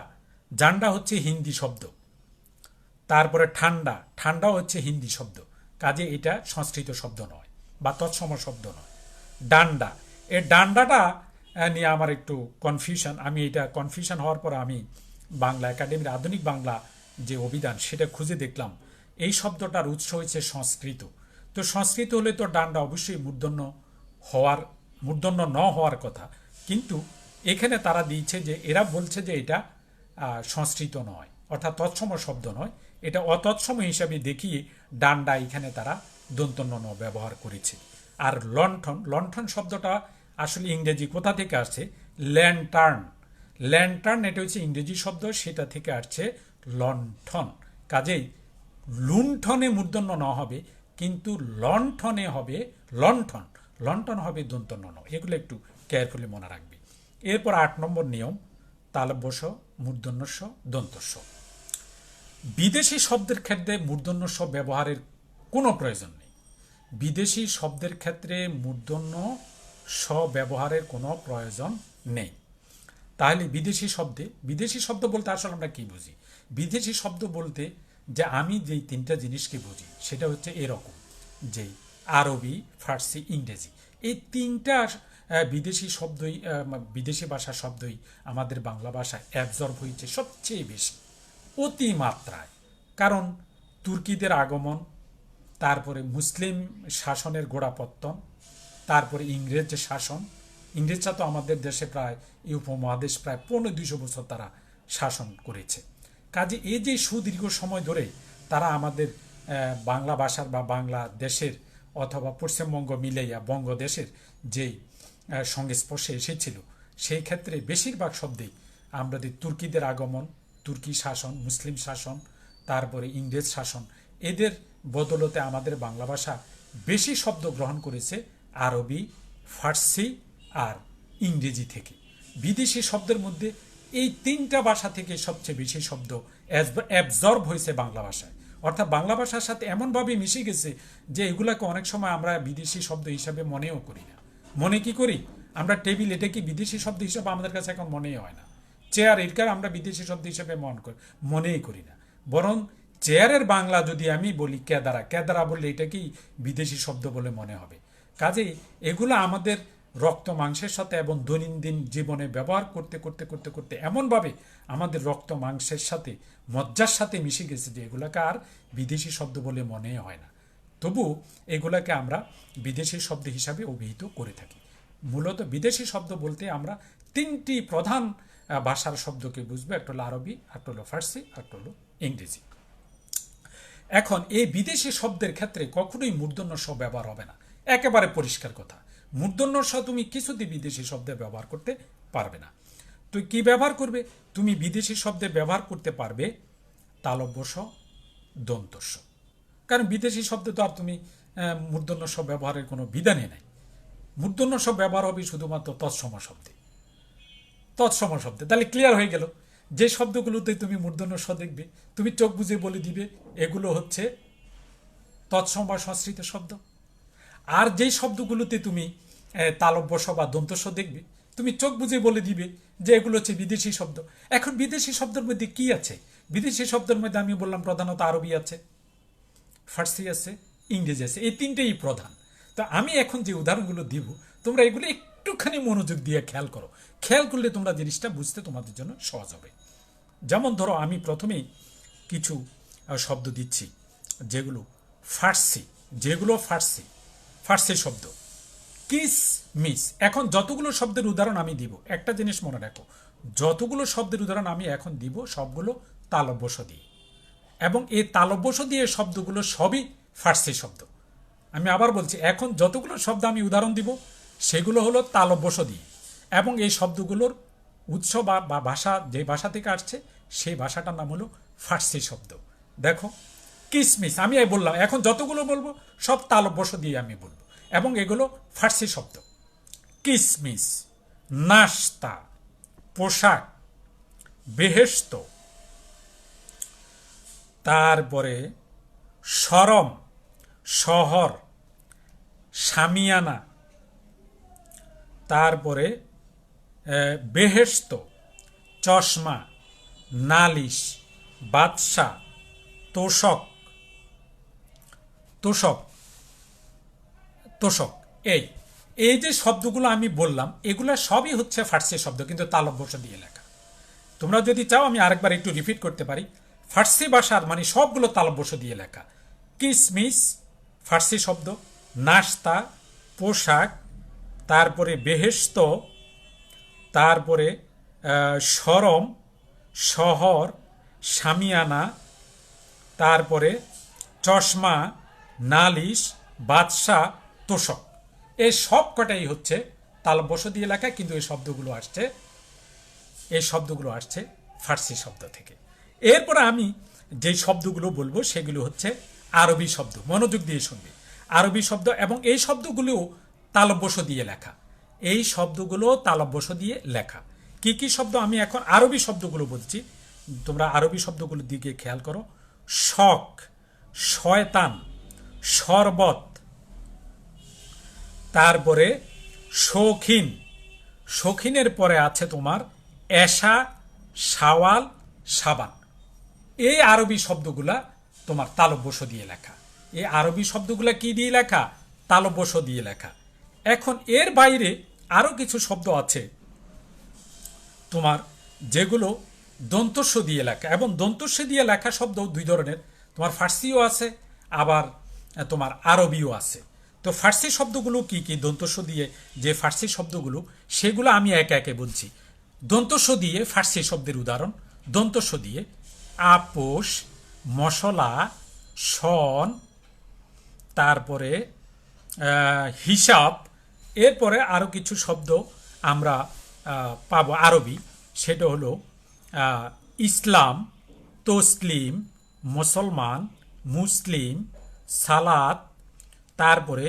[SPEAKER 1] ঝান্ডা হচ্ছে হিন্দি শব্দ। তারপরে ঠান্ডা, ঠান্ডা হচ্ছে হিন্দি শব্দ, কাজে এটা সংস্কৃত শব্দ নয় বা তৎসম শব্দ নয়। ডান্ডা, এই ডান্ডাটা নিয়ে আমার একটু কনফিউশন। আমি এটা কনফিউশন হওয়ার পর আমি বাংলা একাডেমির আধুনিক বাংলা যে অভিধান, সেটা খুঁজে দেখলাম এই শব্দটার উৎস হয়েছে সংস্কৃত। তো সংস্কৃত হলে তো ডান্ডা অবশ্যই মূর্ধন্য ন হওয়ার কথা, কিন্তু এখানে তারা দিয়েছে যে এরা বলছে যে এটা সংস্কৃত নয়, অর্থাৎ তৎসম শব্দ নয়, এটা অতৎসম হিসাবে দেখিয়ে ডান্ডা এখানে তারা দন্তন্য ন ব্যবহার করেছে। আর লণ্ঠন, লণ্ঠন শব্দটা আসলে ইংরেজি কোথা থেকে আসছে, ল্যান্টার্ন, ল্যান্টার্ন এটা হচ্ছে ইংরেজি শব্দ, সেটা থেকে আসছে লণ্ঠন। কাজেই লুণ্ঠনে মূর্ধন্য ন হবে, কিন্তু লণ্ঠনে হবে লণ্ঠন, লণ্ঠন হবে দন্তন্য ন। এগুলো একটু কেয়ারফুলি মনে রাখবে। এরপর 8 নম্বর নিয়ম, তালব্যস্ব, মূর্ধন্যস্ব, দন্তস্ব। বিদেশি শব্দের ক্ষেত্রে মূর্ধন্যস্ব ব্যবহারের কোনো প্রয়োজন নেই। বিদেশি শব্দের ক্ষেত্রে মূর্ধন্য স ব্যবহারের কোনো প্রয়োজন নেই। তাহলে বিদেশি শব্দ বলতে আসলে আমরা কি বুঝি? বিদেশি শব্দ বলতে যে আমি যেই 3টা জিনিসকে বুঝি সেটা হচ্ছে এরকম, যে আরবি, ফার্সি, ইংরেজি, এই 3টা বিদেশি শব্দই, বিদেশি ভাষার শব্দই আমাদের বাংলা ভাষায় অ্যাবজর্ব হয়েছে সবচেয়ে বেশি, অতিমাত্রায়। কারণ তুর্কিদের আগমন, তারপরে মুসলিম শাসনের গোড়াপত্তন, তারপরে ইংরেজ শাসন। ইংরেজরা তো আমাদের দেশে প্রায় এই উপমহাদেশ প্রায় 1500 বছর তারা শাসন করেছে। কাজে এই যে সুদীর্ঘ সময় ধরে তারা আমাদের বাংলা ভাষার বা বাংলা দেশের অথবা পশ্চিমবঙ্গ মিলাইয়া বঙ্গদেশের যেই সংস্পর্শে এসেছিল, সেই ক্ষেত্রে বেশিরভাগ শব্দেই আমাদের তুর্কিদের আগমন, তুর্কি শাসন, মুসলিম শাসন, তারপরে ইংরেজ শাসন, এদের বদলতে আমাদের বাংলা ভাষা বেশি শব্দ গ্রহণ করেছে আরবি, ফার্সি আর ইংরেজি থেকে। বিদেশি শব্দের মধ্যে এই তিনটা ভাষা থেকে সবচেয়ে বেশি শব্দ অ্যাবজর্ব হয়েছে বাংলা ভাষায়, অর্থাৎ বাংলা ভাষার সাথে এমনভাবে মিশে গেছে যে এগুলাকে অনেক সময় আমরা বিদেশি শব্দ হিসাবে মনেও করি না। মনে কি করি আমরা? টেবিল, এটা কি বিদেশি শব্দ হিসাবে আমাদের কাছে এখন মনেই হয় না। চেয়ার, এটার আমরা বিদেশি শব্দ হিসাবে মনেই করি না। বরং চেয়ারের বাংলা যদি আমি বলি কেদারা, কেদারা বললে এটা কি বিদেশি শব্দ বলে মনে হবে। কাজেই এগুলো আমাদের রক্ত মাংসের সাথে এবং দৈনন্দিন জীবনে ব্যবহার করতে করতে করতে করতে এমনভাবে আমাদের রক্ত মাংসের সাথে, মজ্জার সাথে মিশে গেছে যে এগুলাকে আর বিদেশি শব্দ বলে মনে হয় না। তবু এগুলাকে আমরা বিদেশি শব্দ হিসাবে অভিহিত করে থাকি। মূলত বিদেশি শব্দ বলতে আমরা তিনটি প্রধান ভাষার শব্দকে বুঝবো, একটা হলো আরবি, একটা হলো ফার্সি, একটা হলো ইংরেজি। এখন এই বিদেশি শব্দের ক্ষেত্রে কখনোই মূর্ধন্য স ব্যবহার হবে না, একেবারে পরিষ্কার কথা। মূর্ধন্য স তুমি কিছুতেই বিদেশি শব্দে ব্যবহার করতে পারবে না। তো কি ব্যবহার করবে? তুমি বিদেশি শব্দে ব্যবহার করতে পারবে তালব্য স, দন্ত স। কারণ বিদেশি শব্দে তো আর তুমি মূর্ধন্য স ব্যবহারের কোনো বিধানই নাই। মূর্ধন্য স ব্যবহার হবে শুধুমাত্র তৎসম শব্দে, তৎসম শব্দে। তাহলে ক্লিয়ার হয়ে গেল যে শব্দগুলোতে তুমি মূর্ধন্য স দেখবে, তুমি চোখ বুঝে বলে দিবে এগুলো হচ্ছে তৎসম বা সংস্কৃত শব্দ। আর যেই শব্দগুলোতে তুমি তালব্য স বা দন্ত স দেখবে, তুমি চোখ বুঝে বলে দিবে যে এগুলো হচ্ছে বিদেশি শব্দ। এখন বিদেশি শব্দের মধ্যে কি আছে? বিদেশি শব্দের মধ্যে আমি বললাম প্রধানত আরবি আছে, ফার্সি আছে, ইংরেজি আছে, এই তিনটেই প্রধান। তো আমি এখন যে উদাহরণগুলো দিব তোমরা এগুলো একটুখানি মনোযোগ দিয়ে খেয়াল করো। খেয়াল করলে তোমরা জিনিসটা বুঝতে তোমাদের জন্য সহজ হবে। যেমন ধরো আমি প্রথমেই কিছু শব্দ দিচ্ছি যেগুলো ফার্সি, ফার্সি শব্দ। Kiss miss. এখন যতগুলো শব্দের উদাহরণ আমি দিব, একটা জিনিস মনে রাখো, যতগুলো শব্দের উদাহরণ আমি এখন দিব সবগুলো তালব্য স দিয়ে, এবং এই তালব্য স দিয়ে শব্দগুলো সবই ফার্সি শব্দ। আমি আবার বলছি, এখন যতগুলো শব্দ আমি উদাহরণ দিব সেগুলো হলো তালব্য স দিয়ে, এবং এই শব্দগুলোর উৎস বা ভাষা, যে ভাষা থেকে আসছে সেই ভাষাটার নাম হলো ফার্সি শব্দ। দেখো কিসমিস আমি বললাম, এখন যতগুলো বলবো সব তালব্য স দিয়ে আমি বলবো, এবং এগুলো ফার্সি শব্দ। কিসমিস, নাস্তা, পোশাক, বেহেশত, তারপরে শরম, শহর, শামিয়ানা, তারপরে বেহেশত, চশমা, নালিশ, বাদশা, তোষক, তোষক, তোষক। এই যে শব্দগুলো আমি বললাম এগুলো সবই হচ্ছে ফার্সি শব্দ, কিন্তু তালব্য স দিয়ে লেখা। তোমরা যদি চাও আমি আরেকবার একটু রিপিট করতে পারি। ফার্সি ভাষার মানে সবগুলো তালব্য স দিয়ে লেখা। কিসমিস ফার্সি শব্দ, নাস্তা, পোশাক, তারপরে বেহেশত, তারপরে শরম, শহর, শামিয়ানা, তারপরে চশমা, নালিশ, বাদশা, তোষক। এই সব কটাই হচ্ছে তালব্য স দিয়ে লেখা, কিন্তু এই শব্দগুলো আসছে ফার্সি শব্দ থেকে। এরপরে আমি যে শব্দগুলো বলবো সেগুলো হচ্ছে আরবি শব্দ। মনোযোগ দিয়ে শুনবে, আরবি শব্দ, এবং এই শব্দগুলো তালব্য স দিয়ে লেখা। এই শব্দগুলো তালব্য স দিয়ে লেখা। কি কি শব্দ আমি এখন আরবি শব্দগুলো বলছি, তোমরা আরবি শব্দগুলোর দিকে খেয়াল করো। শখ, শয়তান, শরবত, তারপরে শৌখিন, শৌখিনের পরে আছে তোমার এশা, শাওয়াল, সাবান। এই আরবি শব্দগুলা তোমার তালব্য স দিয়ে লেখা। এই আরবি শব্দগুলা কি দিয়ে লেখা? তালব্য স দিয়ে লেখা। এখন এর বাইরে আরো কিছু শব্দ আছে তোমার যেগুলো দন্তস্ব দিয়ে লেখা, এবং দন্তস্ব দিয়ে লেখা শব্দ দুই ধরনের, তোমার ফার্সিও আছে আবার তোমার আরবিও আছে। তো ফার্সি শব্দগুলো কি কি দন্তস্ব দিয়ে যে ফার্সি শব্দগুলো, সেগুলো আমি একে একে বলছি। দন্তস্ব দিয়ে ফার্সি শব্দের উদাহরণ, দন্তস্ব দিয়ে আপোষ, মশলা, সন, তারপরে হিসাব। এরপরে আরও কিছু শব্দ আমরা পাবো আরবি, সেটা হলো ইসলাম, তসলিম, মুসলমান, মুসলিম, সালাত, তারপরে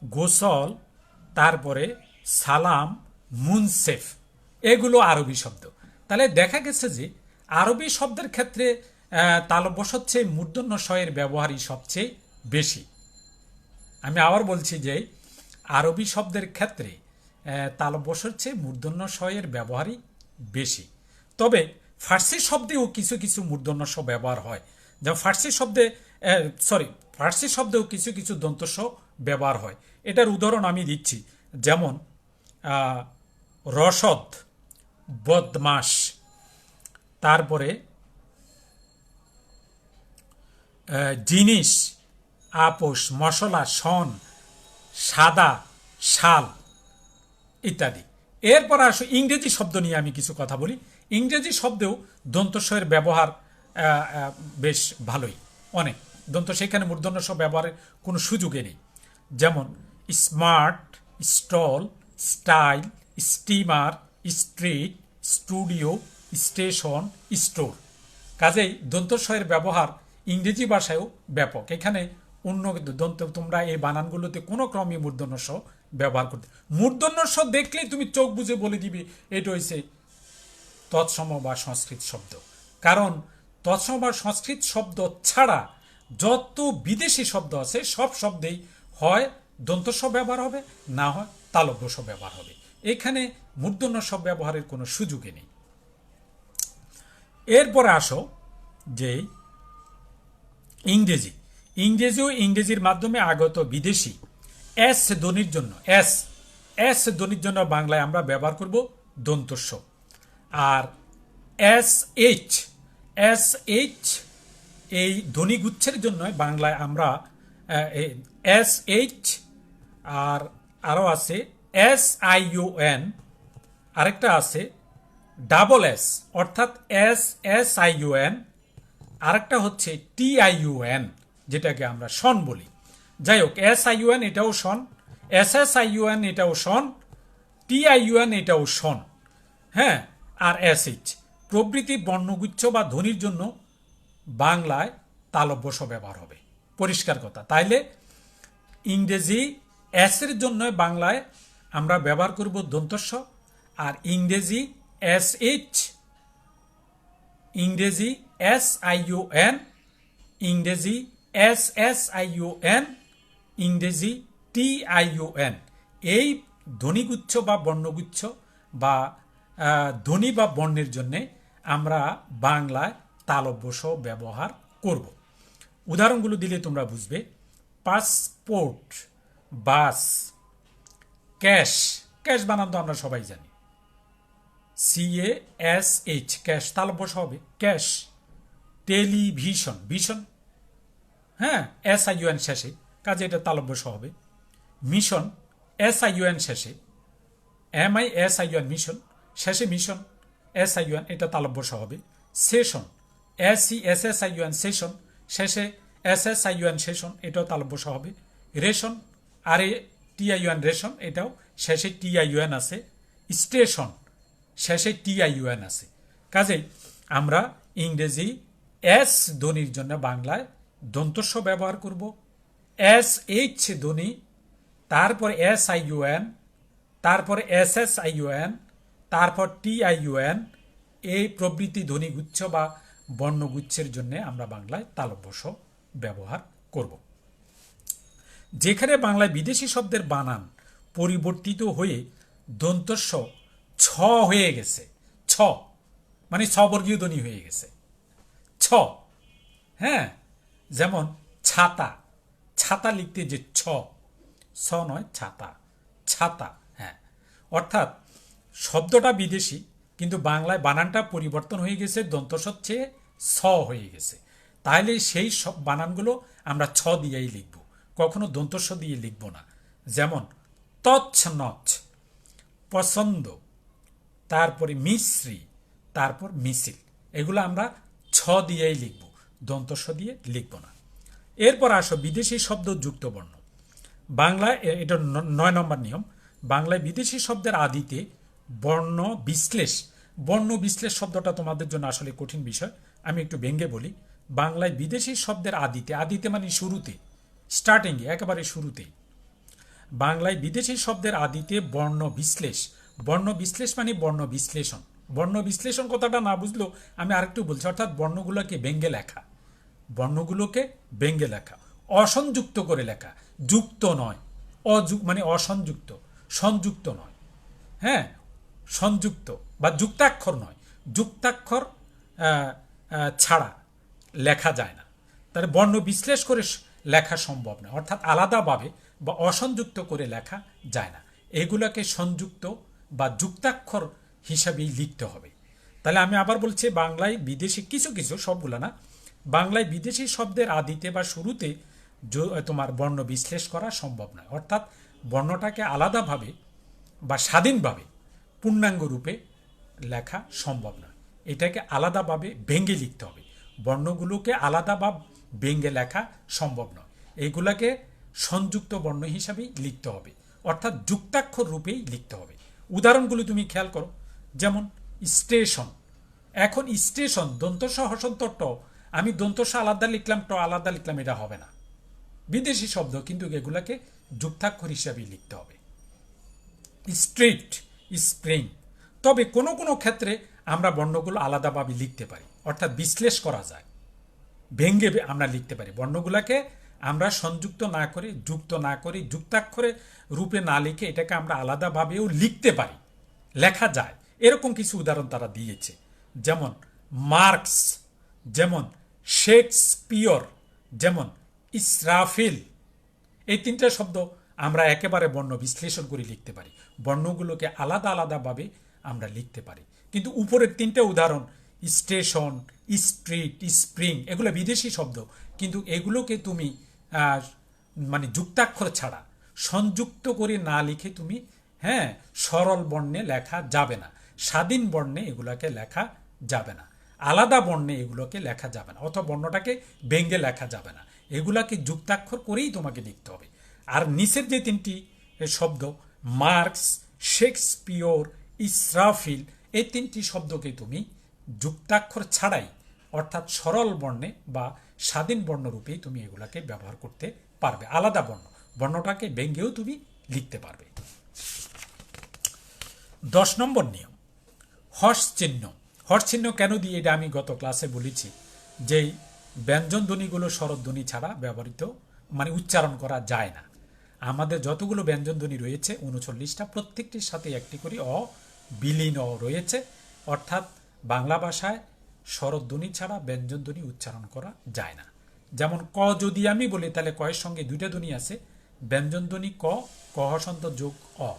[SPEAKER 1] গোসল, তারপরে সালাম, মুনসেফ, এগুলো আরবি শব্দ। তাহলে দেখা গেছে যে আরবি শব্দের ক্ষেত্রে তালব্যস্যের চেয়ে মূর্ধন্য ষ এর ব্যবহারই সবচেয়ে বেশি। আমি আবার বলছি যে আরবি শব্দের ক্ষেত্রে তালব্যস্যের চেয়ে মূর্ধন্য ষ এর ব্যবহারই বেশি। তবে ফার্সি শব্দেও কিছু কিছু মূর্ধন্য ষ ব্যবহার হয়, যেমন ফার্সি শব্দেও কিছু কিছু দন্তস্ব ব্যবহার হয়। এটার উদাহরণ আমি দিচ্ছি, যেমন রসদ, বদমাস, তারপরে জিনিস, আপোষ, মশলা, শন, সাদা, শাল ইত্যাদি। এরপর আসো ইংরেজি শব্দ নিয়ে আমি কিছু কথা বলি। ইংরেজি শব্দেও দন্তস্বয়ের ব্যবহার বেশ ভালোই, অনেক দন্ত, সেখানে মূর্ধন্য ষ ব্যবহারের কোনো সুযোগই নেই। যেমন smart, stall, style, steamer, street, studio, station, store. কাজেই দন্তস্বয়ের ব্যবহার ইংরেজি ভাষায়ও ব্যাপক। এখানে অন্য দন্ত, তোমরা এই বানানগুলোতে কোনো ক্রমে মূর্ধন্য ষ ব্যবহার করতে, মূর্ধন্য ষ দেখলেই তুমি চোখ বুঝে বলে দিবে এটা হয়েছে তৎসম বা সংস্কৃত শব্দ। কারণ তৎসম বা সংস্কৃত শব্দ ছাড়া যত বিদেশি শব্দ আছে সব শব্দেই হয় দন্তস্ব ব্যবহার হবে, না হয় তালব্য ষ ব্যবহার হবে। এখানে মূর্ধন্য ষ ব্যবহারের কোনো সুযোগই নেই। এরপরে আসো যে ইংরেজি। ইংরেজিও ইংরেজির মাধ্যমে আগত বিদেশি এস ধ্বনির জন্য এস ধ্বনির জন্য বাংলায় আমরা ব্যবহার করব দন্তস্ব। আর এস এইচ এই ধ্বনিগুচ্ছের জন্য বাংলায় আমরা এস এইচ, আর আরও আছে এস আই ইউ এন, আরেকটা আছে ডাবল এস অর্থাৎ S S I U N, আরেকটা হচ্ছে টি আই ইউ এন, যেটাকে আমরা শন বলি। যাই হোক, এস আই ইউ এন এটাও shun, S S I U N এটাও shun, T I U N এটাও শন, হ্যাঁ। আর এস এইচ প্রভৃতি বর্ণগুচ্ছ বা ধ্বনির জন্য বাংলায় তালব্য ষ ব্যবহার হবে, পরিষ্কার কথা। তাইলে ইংরেজি এস এর জন্য বাংলায় আমরা ব্যবহার করব দন্তস্ব, আর ইংরেজি এস এইচ, ইংরেজি এস আই ইউ এন, ইংরেজি S S I U N, ইংরেজি টি আই ইউ এন, এই ধ্বনিগুচ্ছ বা বর্ণগুচ্ছ বা ধ্বনি বা বর্ণের জন্যে আমরা বাংলায় তালব্য ষ ব্যবহার করব। উদাহরণগুলো দিলে তোমরা বুঝবে। পাসপোর্ট, বাস, ক্যাশ, ক্যাশ বানান তো আমরা সবাই জানি, CASH, ক্যাশ তালব্য ষ হবে ক্যাশ। টেলিভিশন, ভিশন, হ্যাঁ, SIUN শেষে, কাজে এটা তালব্য ষ হবে। মিশন, SIUN শেষে, MISIUN মিশন, শেষে মিশন, SIUN, এটা তালব্য ষ হবে। সেশন, SESSIUN সেশন, শেষে SSIUN সেশন, এটাও তালব্য ষ হবে। রেশন, RATIUN রেশন, এটাও শেষে TIUN আছে। স্টেশন, শেষে TIUN আছে। কাজেই আমরা ইংরেজি এস ধ্বনির জন্য বাংলায় দন্তস্ব ব্যবহার করব, SH ধ্বনি, তারপর SIUN, তারপর SSIUN, তারপর TIUN, এই প্রভৃতি ধ্বনিগুচ্ছ বা বর্ণগুচ্ছের জন্য আমরা বাংলায় তালব্য ষ ব্যবহার করব। যেখানে বাংলায় বিদেশি শব্দের বানান পরিবর্তিত হয়ে দন্তস্ব ছ হয়ে গেছে, ছ মানে ছবর্গীয় ধ্বনি হয়ে গেছে, ছ, হ্যাঁ। যেমন ছাতা, ছাতা লিখতে যে ছ নয়, ছাতা, ছাতা, হ্যাঁ। অর্থাৎ শব্দটা বিদেশি কিন্তু বাংলায় বানানটা পরিবর্তন হয়ে গেছে, দন্তস্ব চেয়ে ছ হয়ে গেছে। তাহলে সেই সব বানানগুলো আমরা ছ দিয়েই লিখব, কখনো দন্তস্ব দিয়ে লিখব না। যেমন তছনছ, পছন্দ, তারপরে মিশ্রি, তারপর মিছিল, এগুলো আমরা ছ দিয়েই লিখব, দন্তস্ব দিয়ে লিখব না। এরপর আসো বিদেশি শব্দ যুক্ত বর্ণ। বাংলায় এটা ৯ নম্বর নিয়ম। বাংলায় বিদেশি শব্দের আদিতে বর্ণ বিশ্লেষ বর্ণ বিশ্লেষ শব্দটা তোমাদের জন্য আসলে কঠিন বিষয়, আমি একটু ব্যঙ্গে বলি। বাংলায় বিদেশি শব্দের আদিতে, আদিতে মানে শুরুতে, স্টার্টিংয়ে, একেবারে শুরুতেই, বাংলায় বিদেশি শব্দের আদিতে বর্ণ বিশ্লেষ, বর্ণ বিশ্লেষ মানে বর্ণ বিশ্লেষণ। বর্ণ বিশ্লেষণ কথাটা না বুঝলেও আমি আরেকটু বলছি, অর্থাৎ বর্ণগুলোকে ব্যঙ্গে লেখা, বর্ণগুলোকে ব্যঙ্গে লেখা, অসংযুক্ত করে লেখা, যুক্ত নয়, মানে অসংযুক্ত, সংযুক্ত নয়, হ্যাঁ, সংযুক্ত বা যুক্তাক্ষর নয়, যুক্তাক্ষর ছাড়া লেখা যায় না। তাহলে বর্ণ বিশ্লেষ করে লেখা সম্ভব না, অর্থাৎ আলাদাভাবে বা অসংযুক্ত করে লেখা যায় না। এগুলোকে সংযুক্ত বা যুক্তাক্ষর হিসাবেই লিখতে হবে। তাহলে আমি আবার বলছি, বাংলায় বিদেশি কিছু কিছু, সবগুলো না, বাংলায় বিদেশি শব্দের আদিতে বা শুরুতে তোমার বর্ণ বিশ্লেষ করা সম্ভব নয়, অর্থাৎ বর্ণটাকে আলাদাভাবে বা স্বাধীনভাবে পূর্ণাঙ্গ রূপে লেখা সম্ভব নয়। এটাকে আলাদাভাবে ভেঙে লিখতে হবে, বর্ণগুলোকে আলাদা বা ভেঙে লেখা সম্ভব নয়, এগুলাকে সংযুক্ত বর্ণ হিসাবেই লিখতে হবে, অর্থাৎ যুক্তাক্ষর রূপেই লিখতে হবে। উদাহরণগুলো তুমি খেয়াল করো, যেমন স্টেশন। এখন স্টেশন দন্তস হসন্ত ট, আমি দন্তস আলাদা লিখলাম, ট আলাদা লিখলাম, এটা হবে না, বিদেশি শব্দ, কিন্তু এগুলাকে যুক্তাক্ষর হিসাবেই লিখতে হবে। Street, spring. তবে কোনো কোনো ক্ষেত্রে আমরা বর্ণগুলো আলাদাভাবে লিখতে পারি, অর্থাৎ বিশ্লেষ করা যায়, ভেঙ্গে আমরা লিখতে পারি। বর্ণগুলোকে আমরা সংযুক্ত না করে, যুক্ত না করে, যুক্তাক্ষরে রূপে না লিখে এটাকে আমরা আলাদাভাবেও লিখতে পারি, লেখা যায়। এরকম কিছু উদাহরণ তারা দিয়েছে, যেমন মার্কস, যেমন শেক্সপিয়র, যেমন ইসরাফিল। এই তিনটা শব্দ আমরা একেবারে বর্ণ বিশ্লেষণ করে লিখতে পারি, বর্ণগুলোকে আলাদা আলাদাভাবে আমরা লিখতে পারি। কিন্তু উপরের তিনটা উদাহরণ, স্টেশন, স্ট্রিট, স্প্রিং, এগুলো বিদেশি শব্দ, কিন্তু এগুলোকে তুমি মানে যুক্তাক্ষর ছাড়া সংযুক্ত করে না লিখে তুমি, হ্যাঁ, সরল বর্ণে লেখা যাবে না, স্বাধীন বর্ণে এগুলোকে লেখা যাবে না, আলাদা বর্ণে এগুলোকে লেখা যাবে না, অথবা বর্ণটাকে ব্যঙ্গে লেখা যাবে না, এগুলাকে যুক্তাক্ষর করেই তোমাকে লিখতে হবে। আর নিচের যে তিনটি শব্দ, মার্কস, শেক্সপিয়র, ইসরাফিল, এই তিনটি শব্দকে তুমি যুক্তাক্ষর ছাড়াই, অর্থাৎ সরল বর্ণে বা স্বাধীন বর্ণরূপেই তুমি এগুলাকে ব্যবহার করতে পারবে, আলাদা বর্ণ, বর্ণটাকে ব্যঙ্গেও তুমি লিখতে পারবে। 10 নম্বর নিয়ম, হর্ষ চিহ্ন। হর্ষ চিহ্ন কেন দিই এটা আমি গত ক্লাসে বলেছি, যে ব্যঞ্জন ধ্বনিগুলো স্বরধ্বনি ছাড়া ব্যবহৃত, মানে উচ্চারণ করা যায় না। আমাদের যতগুলো ব্যঞ্জন ধ্বনি রয়েছে 39টা, প্রত্যেকটির সাথে একটি করে বিলীন রয়েছে, অর্থাৎ বাংলা ভাষায় স্বরধ্বনি ছাড়া ব্যঞ্জন ধ্বনি উচ্চারণ করা যায় না। যেমন ক যদি আমি বলি, তাহলে কয়ের সঙ্গে দুইটা ধ্বনি আছে, ব্যঞ্জন ধ্বনি ক, ক হসন্ত যোগ অ,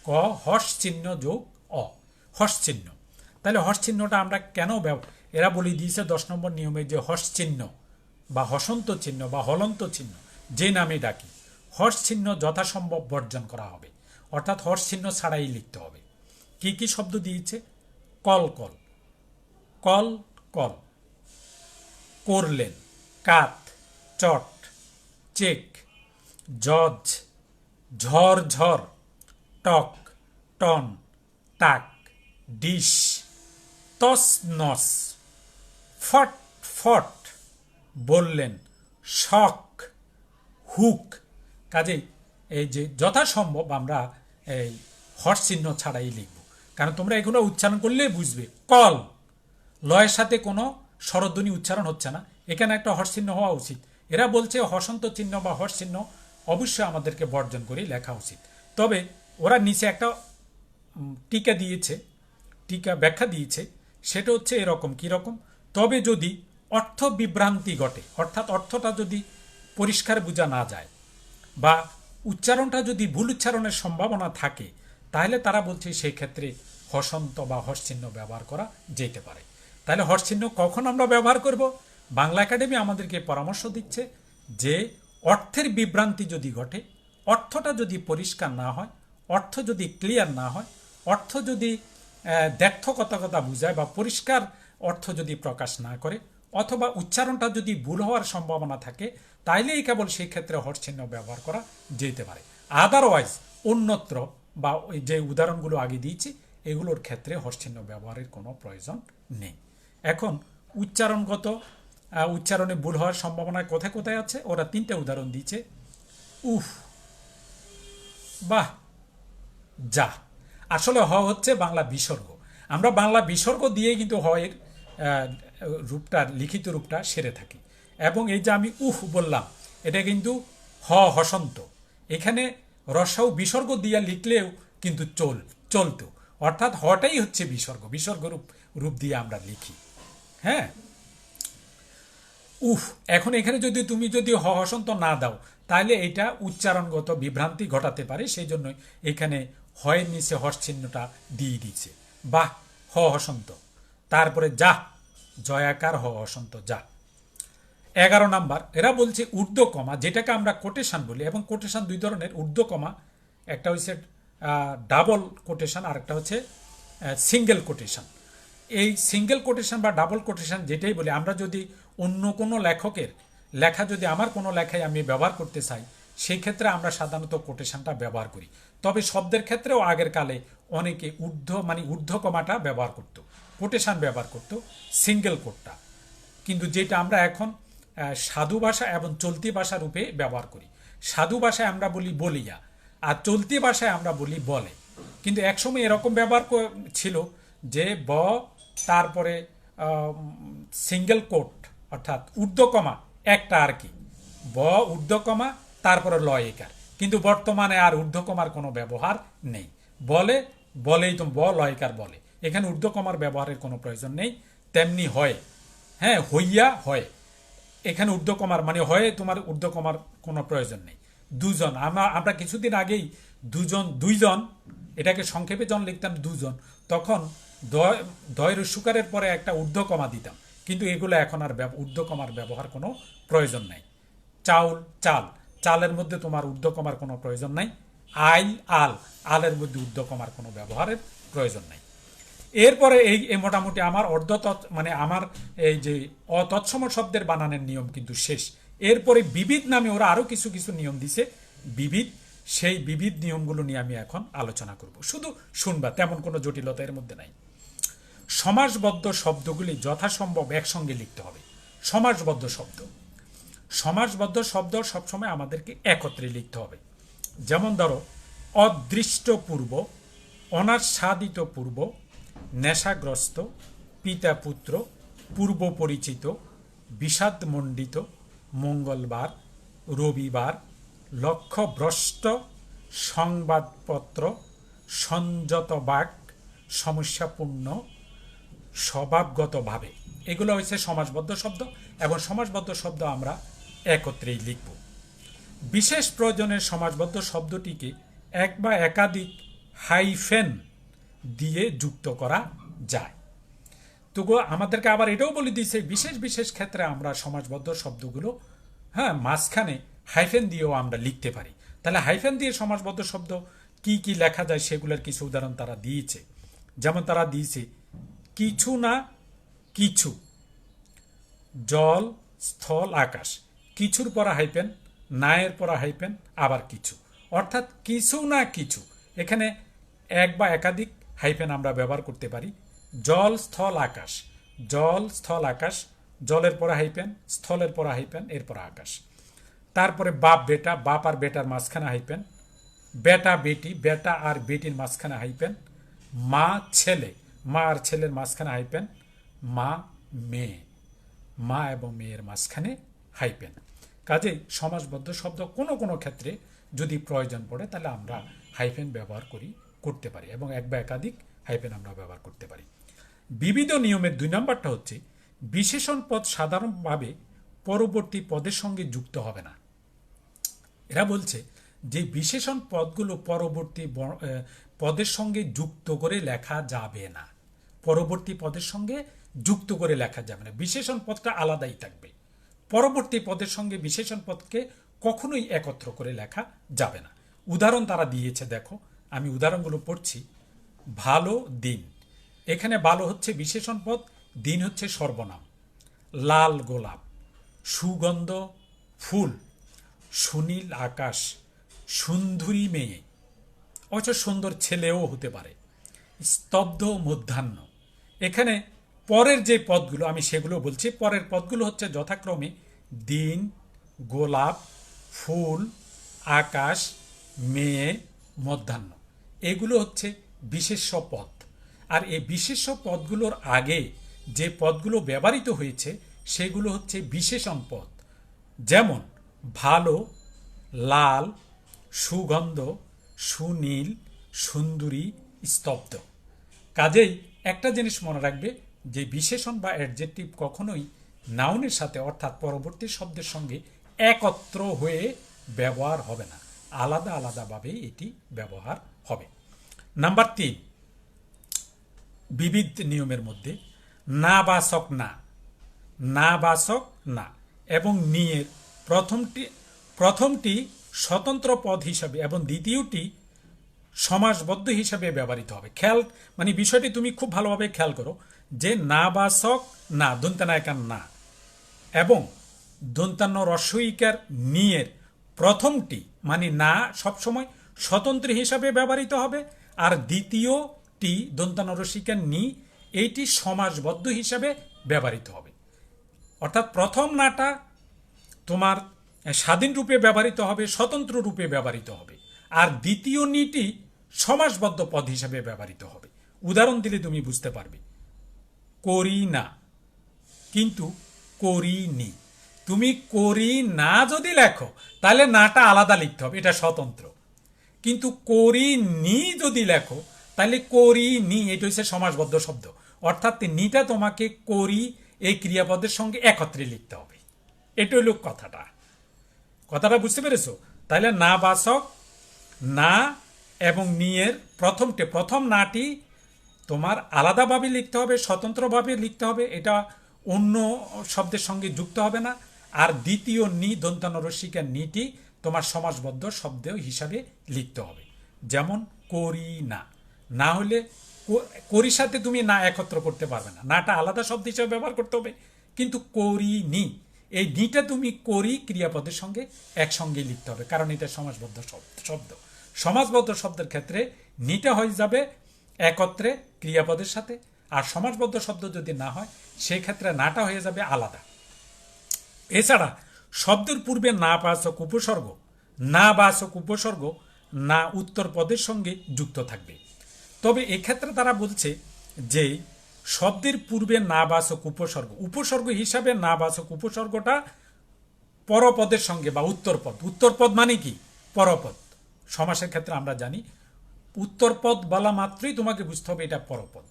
[SPEAKER 1] ক হর্ষ চিহ্ন যোগ অ, হর্ষ চিহ্ন। তাহলে হর্ষ চিহ্নটা আমরা কেন এরা বলে দিয়েছে 10 নম্বর নিয়মে, যে হর্ষ চিহ্ন বা হসন্ত চিহ্ন বা হলন্ত চিহ্ন যে নামে ডাকি, হর্ষ চিহ্ন যথাসম্ভব বর্জন করা হবে, অর্থাৎ হর্ষ চিহ্ন ছাড়াই লিখতে হবে। কি কি শব্দ দিয়েছে? কল কল, কল কল, করলেন, কাত, চট, চেক, জজ, ঝড় ঝড়, টক, টন, টাক, ডিশ, তস নস, ফট ফট, বললেন, শখ, হুক। কাজেই এই যে যথাসম্ভব আমরা এই হর্ষ চিহ্ন ছাড়াই লিখব, কারণ তোমরা এগুলো উচ্চারণ করলেই বুঝবে। কল, লয়ের সাথে কোনো স্বরধ্বনি উচ্চারণ হচ্ছে না, এখানে একটা হর্ষ চিহ্ন হওয়া উচিত। এরা বলছে হসন্ত চিহ্ন বা হর্ষ চিহ্ন অবশ্যই আমাদেরকে বর্জন করে লেখা উচিত। তবে ওরা নিচে একটা টিকা দিয়েছে, টিকা ব্যাখ্যা দিয়েছে, সেটা হচ্ছে এরকম, কীরকম, তবে যদি অর্থ বিভ্রান্তি ঘটে, অর্থাৎ অর্থটা যদি পরিষ্কার বোঝা না যায় বা উচ্চারণটা যদি ভুল উচ্চারণের সম্ভাবনা থাকে, তাহলে তারা বলছে সেই ক্ষেত্রে হসন্ত বা হর্ষ চিহ্ন ব্যবহার করা যেতে পারে। তাহলে হর্ষ চিহ্ন কখন আমরা ব্যবহার করব? বাংলা একাডেমি আমাদেরকে পরামর্শ দিচ্ছে যে অর্থের বিভ্রান্তি যদি ঘটে, অর্থটা যদি পরিষ্কার না হয়, অর্থ যদি ক্লিয়ার না হয়, অর্থ যদি দ্ব্যর্থকতা বুঝায় বা পরিষ্কার অর্থ যদি প্রকাশ না করে, অথবা উচ্চারণটা যদি ভুল হওয়ার সম্ভাবনা থাকে, তাইলেই কেবল সেই ক্ষেত্রে হর্ষ চিহ্ন ব্যবহার করা যেতে পারে। আদারওয়াইজ অন্যত্র বা ওই যে উদাহরণগুলো আগে দিয়েছি, এগুলোর ক্ষেত্রে হর্ষচিহ্ন ব্যবহারের কোনো প্রয়োজন নেই। এখন উচ্চারণগত উচ্চারণে ভুল হওয়ার সম্ভাবনা কোথায় কোথায় আছে ওরা 3টে উদাহরণ দিয়েছে। উফ, বাহ, যা। আসলে হ হচ্ছে বাংলা বিসর্গ। আমরা বাংলা বিসর্গ দিয়ে কিন্তু হয়ের রূপটা, লিখিত রূপটা সেরে থাকি। এবং এই যে আমি উফ বললাম, এটা কিন্তু হসন্ত। এখানে রসাও বিসর্গ দিয়ে লিখলেও কিন্তু চলতো, অর্থাৎ হটাই হচ্ছে বিসর্গ রূপ দিয়ে আমরা লিখি। হ্যাঁ, উফ। এখন এখানে তুমি যদি হসন্ত না দাও, তাহলে এটা উচ্চারণগত বিভ্রান্তি ঘটাতে পারে। সেই জন্য এখানে হয়ের নিচে হর্ষ চিহ্নটা দিয়ে দিচ্ছে। বাহ, হসন্ত। তারপরে যা, জয়াকার হসন্ত, যা। 11 নাম্বার, এরা বলছে ঊর্ধ্বকমা, যেটাকে আমরা কোটেশন বলি। এবং কোটেশন 2 ধরনের, ঊর্ধ্বকমা, একটা হচ্ছে ডাবল কোটেশন, আর একটা হচ্ছে সিঙ্গেল কোটেশন। এই সিঙ্গেল কোটেশন বা ডাবল কোটেশন যেটাই বলি, আমরা যদি অন্য কোনো লেখকের লেখা, যদি আমার কোনো লেখায় আমি ব্যবহার করতে চাই, সেই ক্ষেত্রে আমরা সাধারণত কোটেশনটা ব্যবহার করি। তবে শব্দের ক্ষেত্রেও আগের কালে অনেকে ঊর্ধ্বকমাটা ব্যবহার করত, কোটেশন ব্যবহার করত, সিঙ্গেল কোটটা। কিন্তু যেটা আমরা এখন সাধু ভাষা এবং চলতি ভাষা রূপে ব্যবহার করি। সাধু ভাষায় আমরা বলি বলিয়া, আর চলতি ভাষায় আমরা বলি বলে। কিন্তু একসময় এরকম ব্যবহার ছিল যে তারপরে সিঙ্গেল কোট, অর্থাৎ ঊর্ধ্বকমা একটা আর কি, ঊর্ধ্বকমা তারপরে লয়কার। কিন্তু বর্তমানে আর ঊর্ধ্বকমার কোনো ব্যবহার নেই। বলেই তো লয়কার বলে, এখানে ঊর্ধ্বকমার ব্যবহারের কোনো প্রয়োজন নেই। তেমনি হয়, হ্যাঁ, হইয়া হয়, এখানে ঊর্ধ্বকমার হয় তোমার ঊর্ধ্বকমার কোনো প্রয়োজন নেই। দুজন, আমরা কিছুদিন আগেই দুইজন, এটাকে সংক্ষেপে যখন লিখতাম দুজন, তখন দয়ের সুকারের পরে একটা ঊর্ধ্বকমা দিতাম। কিন্তু এগুলো এখন আর ঊর্ধ্বকমার ব্যবহার কোনো প্রয়োজন নাই। চাউল, চালের মধ্যে তোমার ঊর্ধ্বকমার কোনো প্রয়োজন নাই। আলের মধ্যে ঊর্ধ্বকমার কোনো ব্যবহারের প্রয়োজন নাই। এরপরে এই মোটামুটি আমার আমার এই যে অতৎসম শব্দের বানানের নিয়ম কিন্তু শেষ। এরপরে বিবিধ নামে ওরা আরো কিছু কিছু নিয়ম দিছে, সেই বিবিধ নিয়মগুলো নিয়ে আমি এখন আলোচনা করব। শুধু শুনবা, তেমন কোনো জটিলতা এর মধ্যে নাই। সমাসবদ্ধ শব্দগুলি যথাসম্ভব একসঙ্গে লিখতে হবে। সমাসবদ্ধ শব্দ সবসময় আমাদেরকে একত্রে লিখতে হবে। যেমন ধরো, অদৃষ্ট পূর্ব, অনাস্বাদিত পূর্ব, নেশাগ্রস্ত, পিতা পুত্র, পূর্ব পরিচিত, বিষাদমণ্ডিত, মঙ্গলবার, রবিবার, লক্ষ্যভ্রষ্ট, সংবাদপত্র, সংযত বাক, সমস্যাপূর্ণ, স্বভাবগতভাবে। এগুলো হচ্ছে সমাসবদ্ধ শব্দ, এবং সমাসবদ্ধ শব্দ আমরা একত্রেই লিখব। বিশেষ প্রয়োজনের সমাসবদ্ধ শব্দটিকে এক বা একাধিক হাইফেন দিয়ে যুক্ত করা যায়। তো আমাদেরকে আবার এটাও বলে দিয়েছে, বিশেষ ক্ষেত্রে আমরা সমাসবদ্ধ শব্দগুলো মাঝখানে হাইফেন দিয়েও আমরা লিখতে পারি। তাহলে হাইফেন দিয়ে সমাসবদ্ধ শব্দ কি কি লেখা যায় সেগুলোর কিছু উদাহরণ তারা দিয়েছে। যেমন তারা দিয়েছে কিছু না কিছু, জল, স্থল, আকাশ। কিছুর পরা হাইফেন, নায়ের পরা হাইফেন, আবার কিছু, অর্থাৎ কিছু না কিছু। এখানে এক বা একাধিক হাইফেন আমরা ব্যবহার করতে পারি। জল, স্থল, আকাশ, জল, স্থল, আকাশ, জলের পরা হাইফেন, স্থলের পরা হাইফেন, এরপর আকাশ। তারপরে বাপ বেটা, বাপ আর বেটার মাঝখানে হাইফেন, বেটা বেটি, বেটা আর বেটির মাঝখানে হাইফেন, মা ছেলে, মা আর ছেলের মাঝখানে হাইফেন, মা মেয়ে, মা এবং মেয়ের মাঝখানে হাইফেন। কাজেই সমাসবদ্ধ শব্দ কোনো কোনো ক্ষেত্রে যদি প্রয়োজন পড়ে, তাহলে আমরা হাইফেন ব্যবহার করতে পারি, এবং এক বা একাধিক হাইফেন আমরা ব্যবহার করতে পারি। বিবিধ নিয়মের 2 নম্বরটা হচ্ছে বিশেষণ পদ সাধারণভাবে পরবর্তী পদের সঙ্গে যুক্ত হবে না। এরা বলছে যে বিশেষণ পদগুলো পরবর্তী পদের সঙ্গে যুক্ত করে লেখা যাবে না। পরবর্তী পদের সঙ্গে যুক্ত করে লেখা যাবে না, বিশেষণ পদটা আলাদাই থাকবে। পরবর্তী পদের সঙ্গে বিশেষণ পদকে কখনোই একত্র করে লেখা যাবে না। উদাহরণ তারা দিয়েছে, দেখো আমি উদাহরণগুলো পড়ছি। ভালো দিন, এখানে ভালো হচ্ছে বিশেষণ পদ, দিন হচ্ছে সর্বনাম। লাল গোলাপ, সুগন্ধ ফুল, সুনীল আকাশ, সুন্দরী মেয়ে, অবশ্য সুন্দর ছেলেও হতে পারে। স্তব্ধ মধ্যাহ্ন। এখানে পরের যে পদগুলো আমি সেগুলো বলছি। পরের পদগুলো হচ্ছে যথাক্রমে দিন, গোলাপ, ফুল, আকাশ, মেয়ে, মধ্যাহ্ন। এগুলো হচ্ছে বিশেষ্য পদ। আর এই বিশেষ্য পদগুলোর আগে যে পদগুলো ব্যবহৃত হয়েছে সেগুলো হচ্ছে বিশেষণ পদ। যেমন ভালো, লাল, সুগন্ধ, সুনীল, সুন্দরী, স্তব্ধ। কাজেই একটা জিনিস মনে রাখবে যে বিশেষণ বা অ্যাডজেক্টিভ কখনোই নাউনের সাথে অর্থাৎ পরবর্তী শব্দের সঙ্গে একত্র হয়ে ব্যবহার হবে না, আলাদা আলাদাভাবে এটি ব্যবহার হবে। নাম্বার 3, বিবিধ নিয়মের মধ্যে নাবাচক না, নাবাচক না এবং নিয়ের প্রথমটি স্বতন্ত্র পদ হিসাবে এবং দ্বিতীয়টি সমাসবদ্ধ হিসাবে ব্যবহৃত হবে। খেয়াল মানে বিষয়টি তুমি খুব ভালোভাবে খেয়াল করো যে নাবাচক না, দন্ত্যনায়িকার না এবং দন্তান্ন রস্বইকার নিয়ের প্রথমটি মানে না সবসময় স্বতন্ত্র হিসাবে ব্যবহৃত হবে, আর দ্বিতীয়টি দন্তান্ন রস্বইকার নি এইটি সমাসবদ্ধ হিসাবে ব্যবহৃত হবে। অর্থাৎ প্রথম নাটা তোমার স্বাধীন রূপে ব্যবহৃত হবে, স্বতন্ত্র রূপে ব্যবহৃত হবে, আর দ্বিতীয় নিটি সমাসবদ্ধ পদ হিসাবে ব্যবহৃত হবে। উদাহরণ দিলে তুমি বুঝতে পারবে। করি না কিন্তু করিনি। তুমি করি না যদি লেখো তাহলে নাটা আলাদা লিখতে হবে, এটা স্বতন্ত্র। কিন্তু করিনি যদি লেখো তাহলে করিনি এটা হচ্ছে সমাসবদ্ধ শব্দ। অর্থাৎ নিটা তোমাকে করি এই ক্রিয়াপদের সঙ্গে একত্রে লিখতে হবে। এটা হইল কথাটা বুঝতে পেরেছো? তাহলে না বাচক না এবং নিয়ের প্রথম নাটি তোমার আলাদাভাবে লিখতে হবে, স্বতন্ত্রভাবে লিখতে হবে, এটা অন্য শব্দের সঙ্গে যুক্ত হবে না। আর দ্বিতীয় নি দন্তান্ন রস্বইকার নিটি তোমার সমাসবদ্ধ শব্দ হিসাবে লিখতে হবে। যেমন করি না, না হলে করির সাথে তুমি না একত্র করতে পারবে না, নাটা আলাদা শব্দ হিসাবে ব্যবহার করতে হবে। কিন্তু করিনি এই নিটা তুমি করি ক্রিয়াপদের সঙ্গে একসঙ্গে লিখতে হবে, কারণ এটা সমাসবদ্ধ শব্দ। সমাসবদ্ধ শব্দের ক্ষেত্রে নিটা হয়ে যাবে একত্রে ক্রিয়াপদের সাথে, আর সমাসবদ্ধ শব্দ যদি না হয় সেই ক্ষেত্রে নাটা হয়ে যাবে আলাদা। এছাড়া শব্দের পূর্বে নাবাচক উপসর্গ না উত্তর পদের সঙ্গে যুক্ত থাকবে। তবে এক্ষেত্রে তারা বলছে যে শব্দের পূর্বে নাবাচক উপসর্গ হিসাবে নাবাচক উপসর্গটা পরপদের সঙ্গে বা উত্তরপদ মানে কি? পরপদ। সমাসের ক্ষেত্রে আমরা জানি উত্তরপদ বলা মাত্রই তোমাকে বুঝতে হবে এটা পরপদ।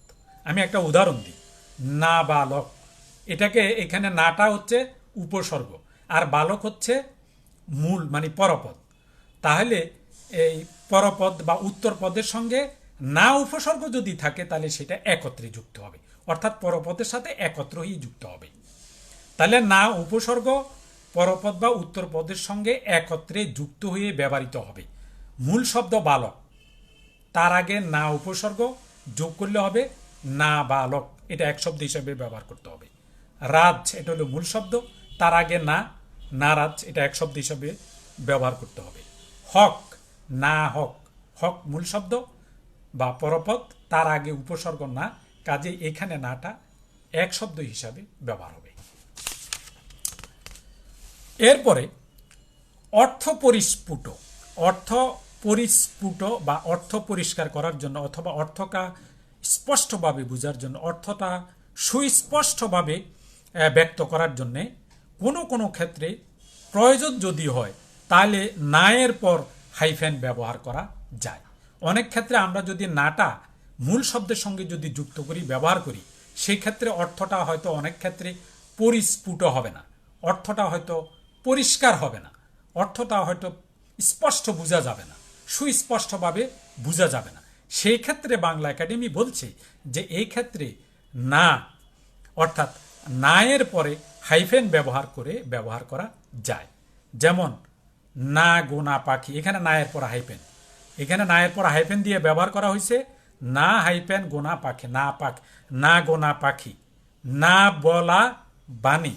[SPEAKER 1] আমি একটা উদাহরণ দিই। না বালক, এটাকে এখানে নাটা হচ্ছে উপসর্গ আর বালক হচ্ছে মূল মানে পরপদ। তাহলে এই পরপদ বা উত্তরপদের সঙ্গে না উপসর্গ যদি থাকে তাহলে সেটা একত্রে যুক্ত হবে, অর্থাৎ পরপদের সাথে একত্রই যুক্ত হবে। তাহলে না উপসর্গ পরপদ বা উত্তরপদের সঙ্গে একত্রে যুক্ত হয়ে ব্যবহৃত হবে। মূল শব্দ বালক, তার আগে না উপসর্গ যোগ করলে হবে না বালক, এটা এক শব্দ হিসাবে ব্যবহার করতে হবে। রাজ, এটা হলো মূল শব্দ, তার আগে না নারাজ, এটা এক শব্দ হিসাবে ব্যবহার করতে হবে। হক, না হক, হক মূল শব্দ বা পরপদ, তার আগে উপসর্গ না, কাজে এখানে নাটা এক শব্দ হিসাবে ব্যবহার হবে। এরপরে অর্থ পরিস্ফুট বা অর্থ পরিষ্কার করার জন্য অথবা অর্থটা স্পষ্টভাবে বোঝার জন্য, অর্থটা সুস্পষ্টভাবে ব্যক্ত করার জন্যে কোনো কোনো ক্ষেত্রে প্রয়োজন যদি হয় তাহলে না এর পর হাইফেন ব্যবহার করা যায়। অনেক ক্ষেত্রে আমরা যদি নাটা মূল শব্দের সঙ্গে যদি যুক্ত করি ব্যবহার করি সেই ক্ষেত্রে অর্থটা হয়তো অনেক ক্ষেত্রে পরিস্ফুট হবে না, অর্থটা হয়তো পরিষ্কার হবে না, অর্থটা হয়তো স্পষ্ট বোঝা যাবে না, সুস্পষ্টভাবে বোঝা যাবে না। সেই ক্ষেত্রে বাংলা একাডেমি বলছে যে এই ক্ষেত্রে না অর্থাৎ না এর পরে হাইফেন ব্যবহার করা যায়। যেমন না গোনা পাখি, এখানে না এর পর হাইফেন, এখানে না এর পর হাইফেন দিয়ে ব্যবহার করা হয়েছে না হাইফেন গোনা পাখি, না গোনা পাখি, না বলা বাণী,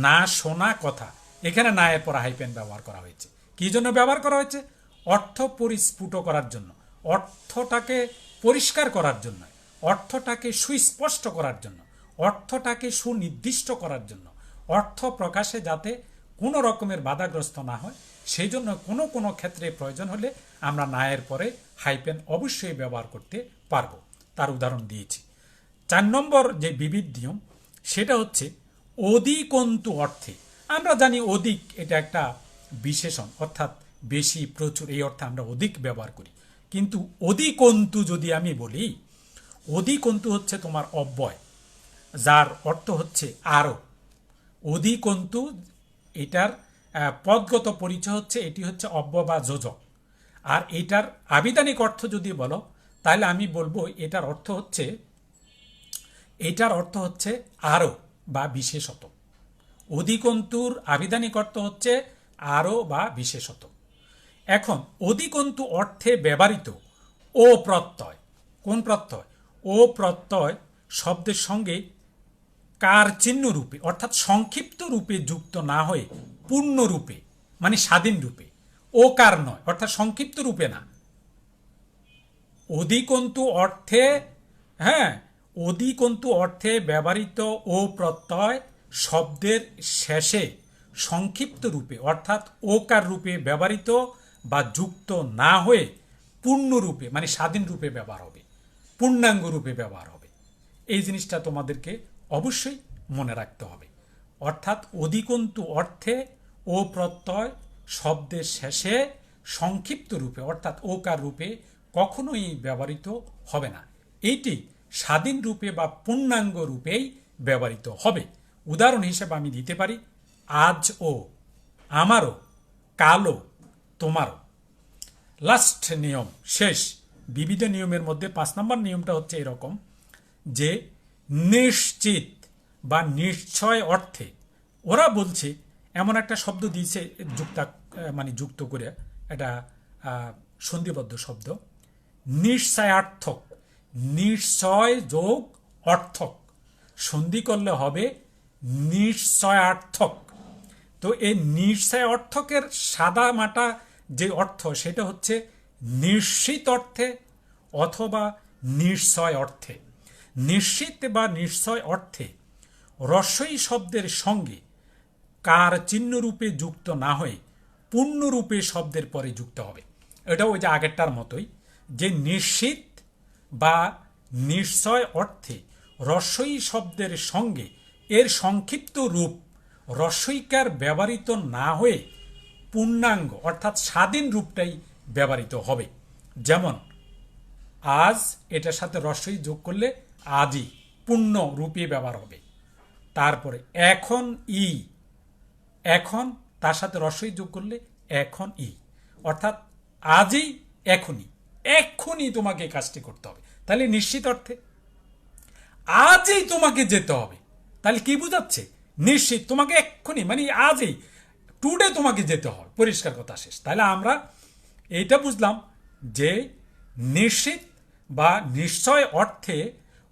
[SPEAKER 1] না শোনা কথা, এখানে না এর পর হাইফেন ব্যবহার করা হয়েছে। কি জন্য ব্যবহার করা হয়েছে? অর্থ পরিস্ফুট করার জন্য, অর্থটাকে পরিষ্কার করার জন্য, অর্থটাকে সুস্পষ্ট করার জন্য, অর্থটাকে সুনির্দিষ্ট করার জন্য, অর্থ প্রকাশে যাতে কোনো রকমের বাধাগ্রস্ত না হয়, সেই জন্য কোনো কোনো ক্ষেত্রে প্রয়োজন হলে আমরা না এর পরে হাইপেন অবশ্যই ব্যবহার করতে পারবো। তার উদাহরণ দিয়েছি। 4 নম্বর যে বিবিধ নিয়ম, সেটা হচ্ছে অধিকন্তু অর্থে। আমরা জানি অধিক এটা একটা বিশেষণ, অর্থাৎ বেশি, প্রচুর, এই অর্থে আমরা অধিক ব্যবহার করি। কিন্তু অধিকন্তু যদি আমি বলি, অধিকন্তু হচ্ছে তোমার অব্যয়, যার অর্থ হচ্ছে আরও। অধিকন্তু এটার পদগত পরিচয় হচ্ছে এটি হচ্ছে অব্যয় বা যোজক। আর এটার আবিধানিক অর্থ যদি বলো, তাহলে আমি বলবো এটার অর্থ হচ্ছে আরও বা বিশেষত। অধিকন্তুর আবিধানিক অর্থ হচ্ছে আরও বা বিশেষত। এখন অধিকন্তু অর্থে ব্যবহৃত ও প্রত্যয়, কোন প্রত্যয়? ও প্রত্যয় শব্দের সঙ্গে কার চিহ্ন রূপে অর্থাৎ সংক্ষিপ্ত রূপে যুক্ত না হয়ে পূর্ণ রূপে মানে স্বাধীন রূপে, ও কার নয় অর্থাৎ সংক্ষিপ্ত রূপে না। অধিকন্তু অর্থে, অধিকন্তু অর্থে ব্যবহৃত ও প্রত্যয় শব্দের শেষে সংক্ষিপ্ত রূপে অর্থাৎ ওকার রূপে ব্যবহৃত বা যুক্ত না হয়ে পূর্ণ রূপে মানে স্বাধীন রূপে ব্যবহার হবে, পূর্ণাঙ্গ রূপে ব্যবহার হবে। এই জিনিসটা তোমাদেরকে অবশ্যই মনে রাখতে হবে। অর্থাৎ অধিকন্তু অর্থে ও প্রত্যয় শব্দের শেষে সংক্ষিপ্ত রূপে অর্থাৎ ওকার রূপে কখনোই ব্যবহৃত হবে না। এইটি স্বাধীন রূপে বা পূর্ণাঙ্গ রূপেই ব্যবহৃত হবে। উদাহরণ হিসেবে আমি দিতে পারি আজ ও, আমারও, কালও, তোমারও। লাস্ট নিয়ম, শেষ বিবিধ নিয়মের মধ্যে 5 নম্বর নিয়মটা হচ্ছে এরকম যে নিশ্চিত বা নিশ্চয় অর্থে, ওরা বলছে এমন একটা শব্দ দিয়েছে যুক্ত করে, এটা সন্ধিবদ্ধ শব্দ, নিশ্চয়ার্থক, নিশ্চয় যোগ অর্থক, সন্ধি করলে হবে নিশ্চয়ার্থক। তো এই নিশ্চয় অর্থকের সাদা মাটা যে অর্থ সেটা হচ্ছে নিশ্চিত অর্থে অথবা নিশ্চয় অর্থে। নিশ্চিত বা নিশ্চয় অর্থে রস্বই শব্দের সঙ্গে কার চিহ্নরূপে যুক্ত না হয়ে পূর্ণরূপে শব্দের পরে যুক্ত হবে। এটা ওই যে আগেরটার মতোই, যে নিশ্চিত বা নিশ্চয় অর্থে রস্বই শব্দের সঙ্গে এর সংক্ষিপ্ত রূপ রস্বইকার ব্যবহৃত না হয়ে পূর্ণাঙ্গ অর্থাৎ স্বাধীন রূপটাই ব্যবহৃত হবে। যেমন আজ, এটার সাথে রস্বই যোগ করলে আজই পূর্ণ রূপে ব্যবহার হবে। তারপরে এখন ই, এখন তার সাথে রস্বই যোগ করলে এখন ই, অর্থাৎ আজই, এখনই, এক্ষুনি তোমাকে কাজটি করতে হবে। তাহলে নিশ্চিত অর্থে আজই তোমাকে যেতে হবে, তাহলে কি বুঝাচ্ছে? নিশ্চিত তোমাকে এক্ষুনি মানে আজই, টুডে তোমাকে যেতে হবে, পরিষ্কার কথা, শেষ। তাহলে আমরা এইটা বুঝলাম যে নিশ্চিত বা নিশ্চয় অর্থে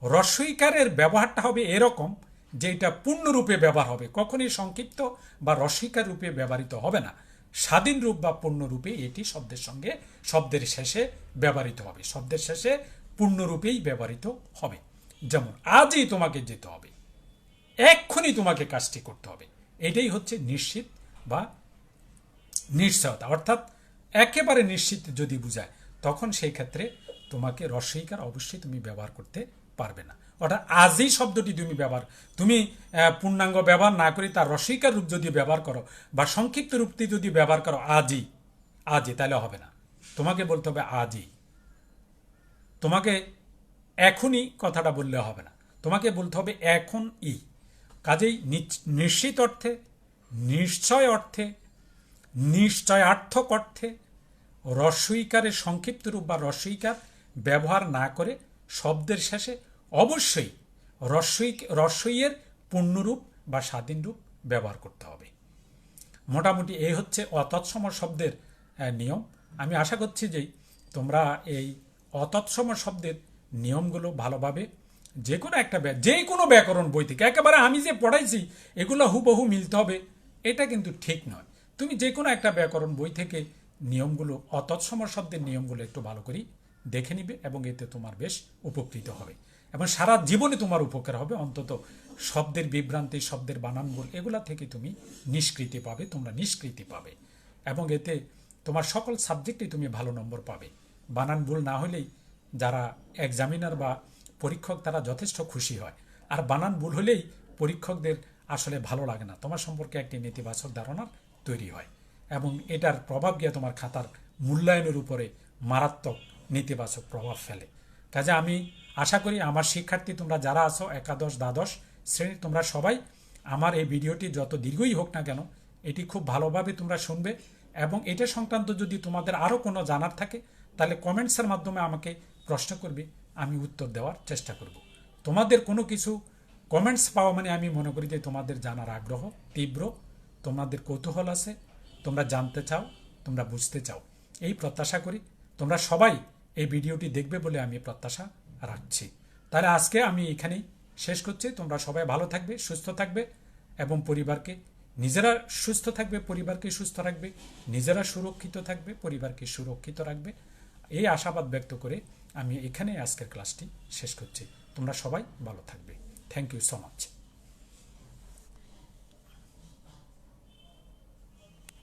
[SPEAKER 1] রস্বইকারের ব্যবহারটা হবে এরকম যে এটা পূর্ণরূপে ব্যবহার হবে, কখনই সংক্ষিপ্ত বা রস্বইকার রূপে ব্যবহৃত হবে না। স্বাধীন রূপ বা পূর্ণরূপে এটি শব্দের সঙ্গে শব্দের শেষে ব্যবহৃত হবে, শব্দের শেষে পূর্ণরূপেই ব্যবহৃত হবে। যেমন আজই তোমাকে যেতে হবে, এক্ষুনি তোমাকে কাজটি করতে হবে। এটাই হচ্ছে নিশ্চিত বা নিশ্চয়তা। অর্থাৎ একেবারে নিশ্চিত যদি বুঝায় তখন সেই ক্ষেত্রে তোমাকে রস্বইকার অবশ্যই তুমি ব্যবহার করতে পারবে না। অর্থাৎ আজই শব্দটি তুমি পূর্ণাঙ্গ ব্যবহার না করে তার রস্বইকার রূপ যদি ব্যবহার করো বা সংক্ষিপ্ত রূপটি যদি ব্যবহার করো আজই, তাহলে হবে না। তোমাকে বলতে হবে আজই। তোমাকে এখনই কথাটা বললে হবে না, তোমাকে বলতে হবে এখন ই। কাজেই নিশ্চিত অর্থে, নিশ্চয় অর্থে, নিশ্চয়ার্থক অর্থে রস্বইকারের সংক্ষিপ্ত রূপ বা রস্বইকার ব্যবহার না করে শব্দের শেষে অবশ্যই রস্বইয়ের পূর্ণরূপ বা স্বাধীন রূপ ব্যবহার করতে হবে। মোটামুটি এই হচ্ছে অতৎসম শব্দের নিয়ম। আমি আশা করছি যে তোমরা এই অতৎসম শব্দের নিয়মগুলো ভালোভাবে যে কোনো ব্যাকরণ বই থেকে, একেবারে আমি যে পড়াইছি এগুলো হুবহু মিলতে হবে এটা কিন্তু ঠিক নয়। তুমি যে কোনো একটা ব্যাকরণ বই থেকে নিয়মগুলো, অতৎসম শব্দের নিয়মগুলো একটু ভালো করে দেখে নিবে এবং এতে তোমার বেশ উপকৃত হবে এবং সারা জীবনে তোমার উপকার হবে। অন্তত শব্দের বিভ্রান্তি, শব্দের বানান ভুল এগুলা থেকে তুমি নিষ্কৃতি পাবে, তোমরা নিষ্কৃতি পাবে এবং এতে তোমার সকল সাবজেক্টে তুমি ভালো নম্বর পাবে। বানান ভুল না হলেই যারা এক্সামিনার বা পরীক্ষক তারা যথেষ্ট খুশি হয়, আর বানান ভুল হলেই পরীক্ষকদের আসলে ভালো লাগে না, তোমার সম্পর্কে একটি নেতিবাচক ধারণা তৈরি হয় এবং এটার প্রভাব গিয়ে তোমার খাতার মূল্যায়নের উপরে মারাত্মক নেতিবাচক প্রভাব ফেলে। কাজে আমি আশা করি আমার শিক্ষার্থী তোমরা যারা আছো একাদশ দ্বাদশ শ্রেণীর, তোমরা সবাই আমার এই ভিডিওটি যত দীর্ঘই হোক না কেন এটি খুব ভালোভাবে তোমরা শুনবে এবং এটা সংক্রান্ত যদি তোমাদের আরও কোনো জানার থাকে তাহলে কমেন্টসের মাধ্যমে আমাকে প্রশ্ন করবে, আমি উত্তর দেওয়ার চেষ্টা করব। তোমাদের কোনো কিছু কমেন্টস পাওয়া মানে আমি মনে করি যে তোমাদের জানার আগ্রহ তীব্র, তোমাদের কৌতূহল আছে, তোমরা জানতে চাও, তোমরা বুঝতে চাও, এই প্রত্যাশা করি। তোমরা সবাই এই ভিডিওটি দেখবে বলে আমি প্রত্যাশা রাখছি। তাহলে আজকে আমি এখানেই শেষ করছি। তোমরা সবাই ভালো থাকবে, সুস্থ থাকবে এবং পরিবারকে, নিজেরা সুস্থ থাকবে, পরিবারকে সুস্থ রাখবে, নিজেরা সুরক্ষিত থাকবে, পরিবারকে সুরক্ষিত রাখবে, এই আশাবাদ ব্যক্ত করে আমি এখানেই আজকের ক্লাসটি শেষ করছি। তোমরা সবাই ভালো থাকবে। Thank you so much.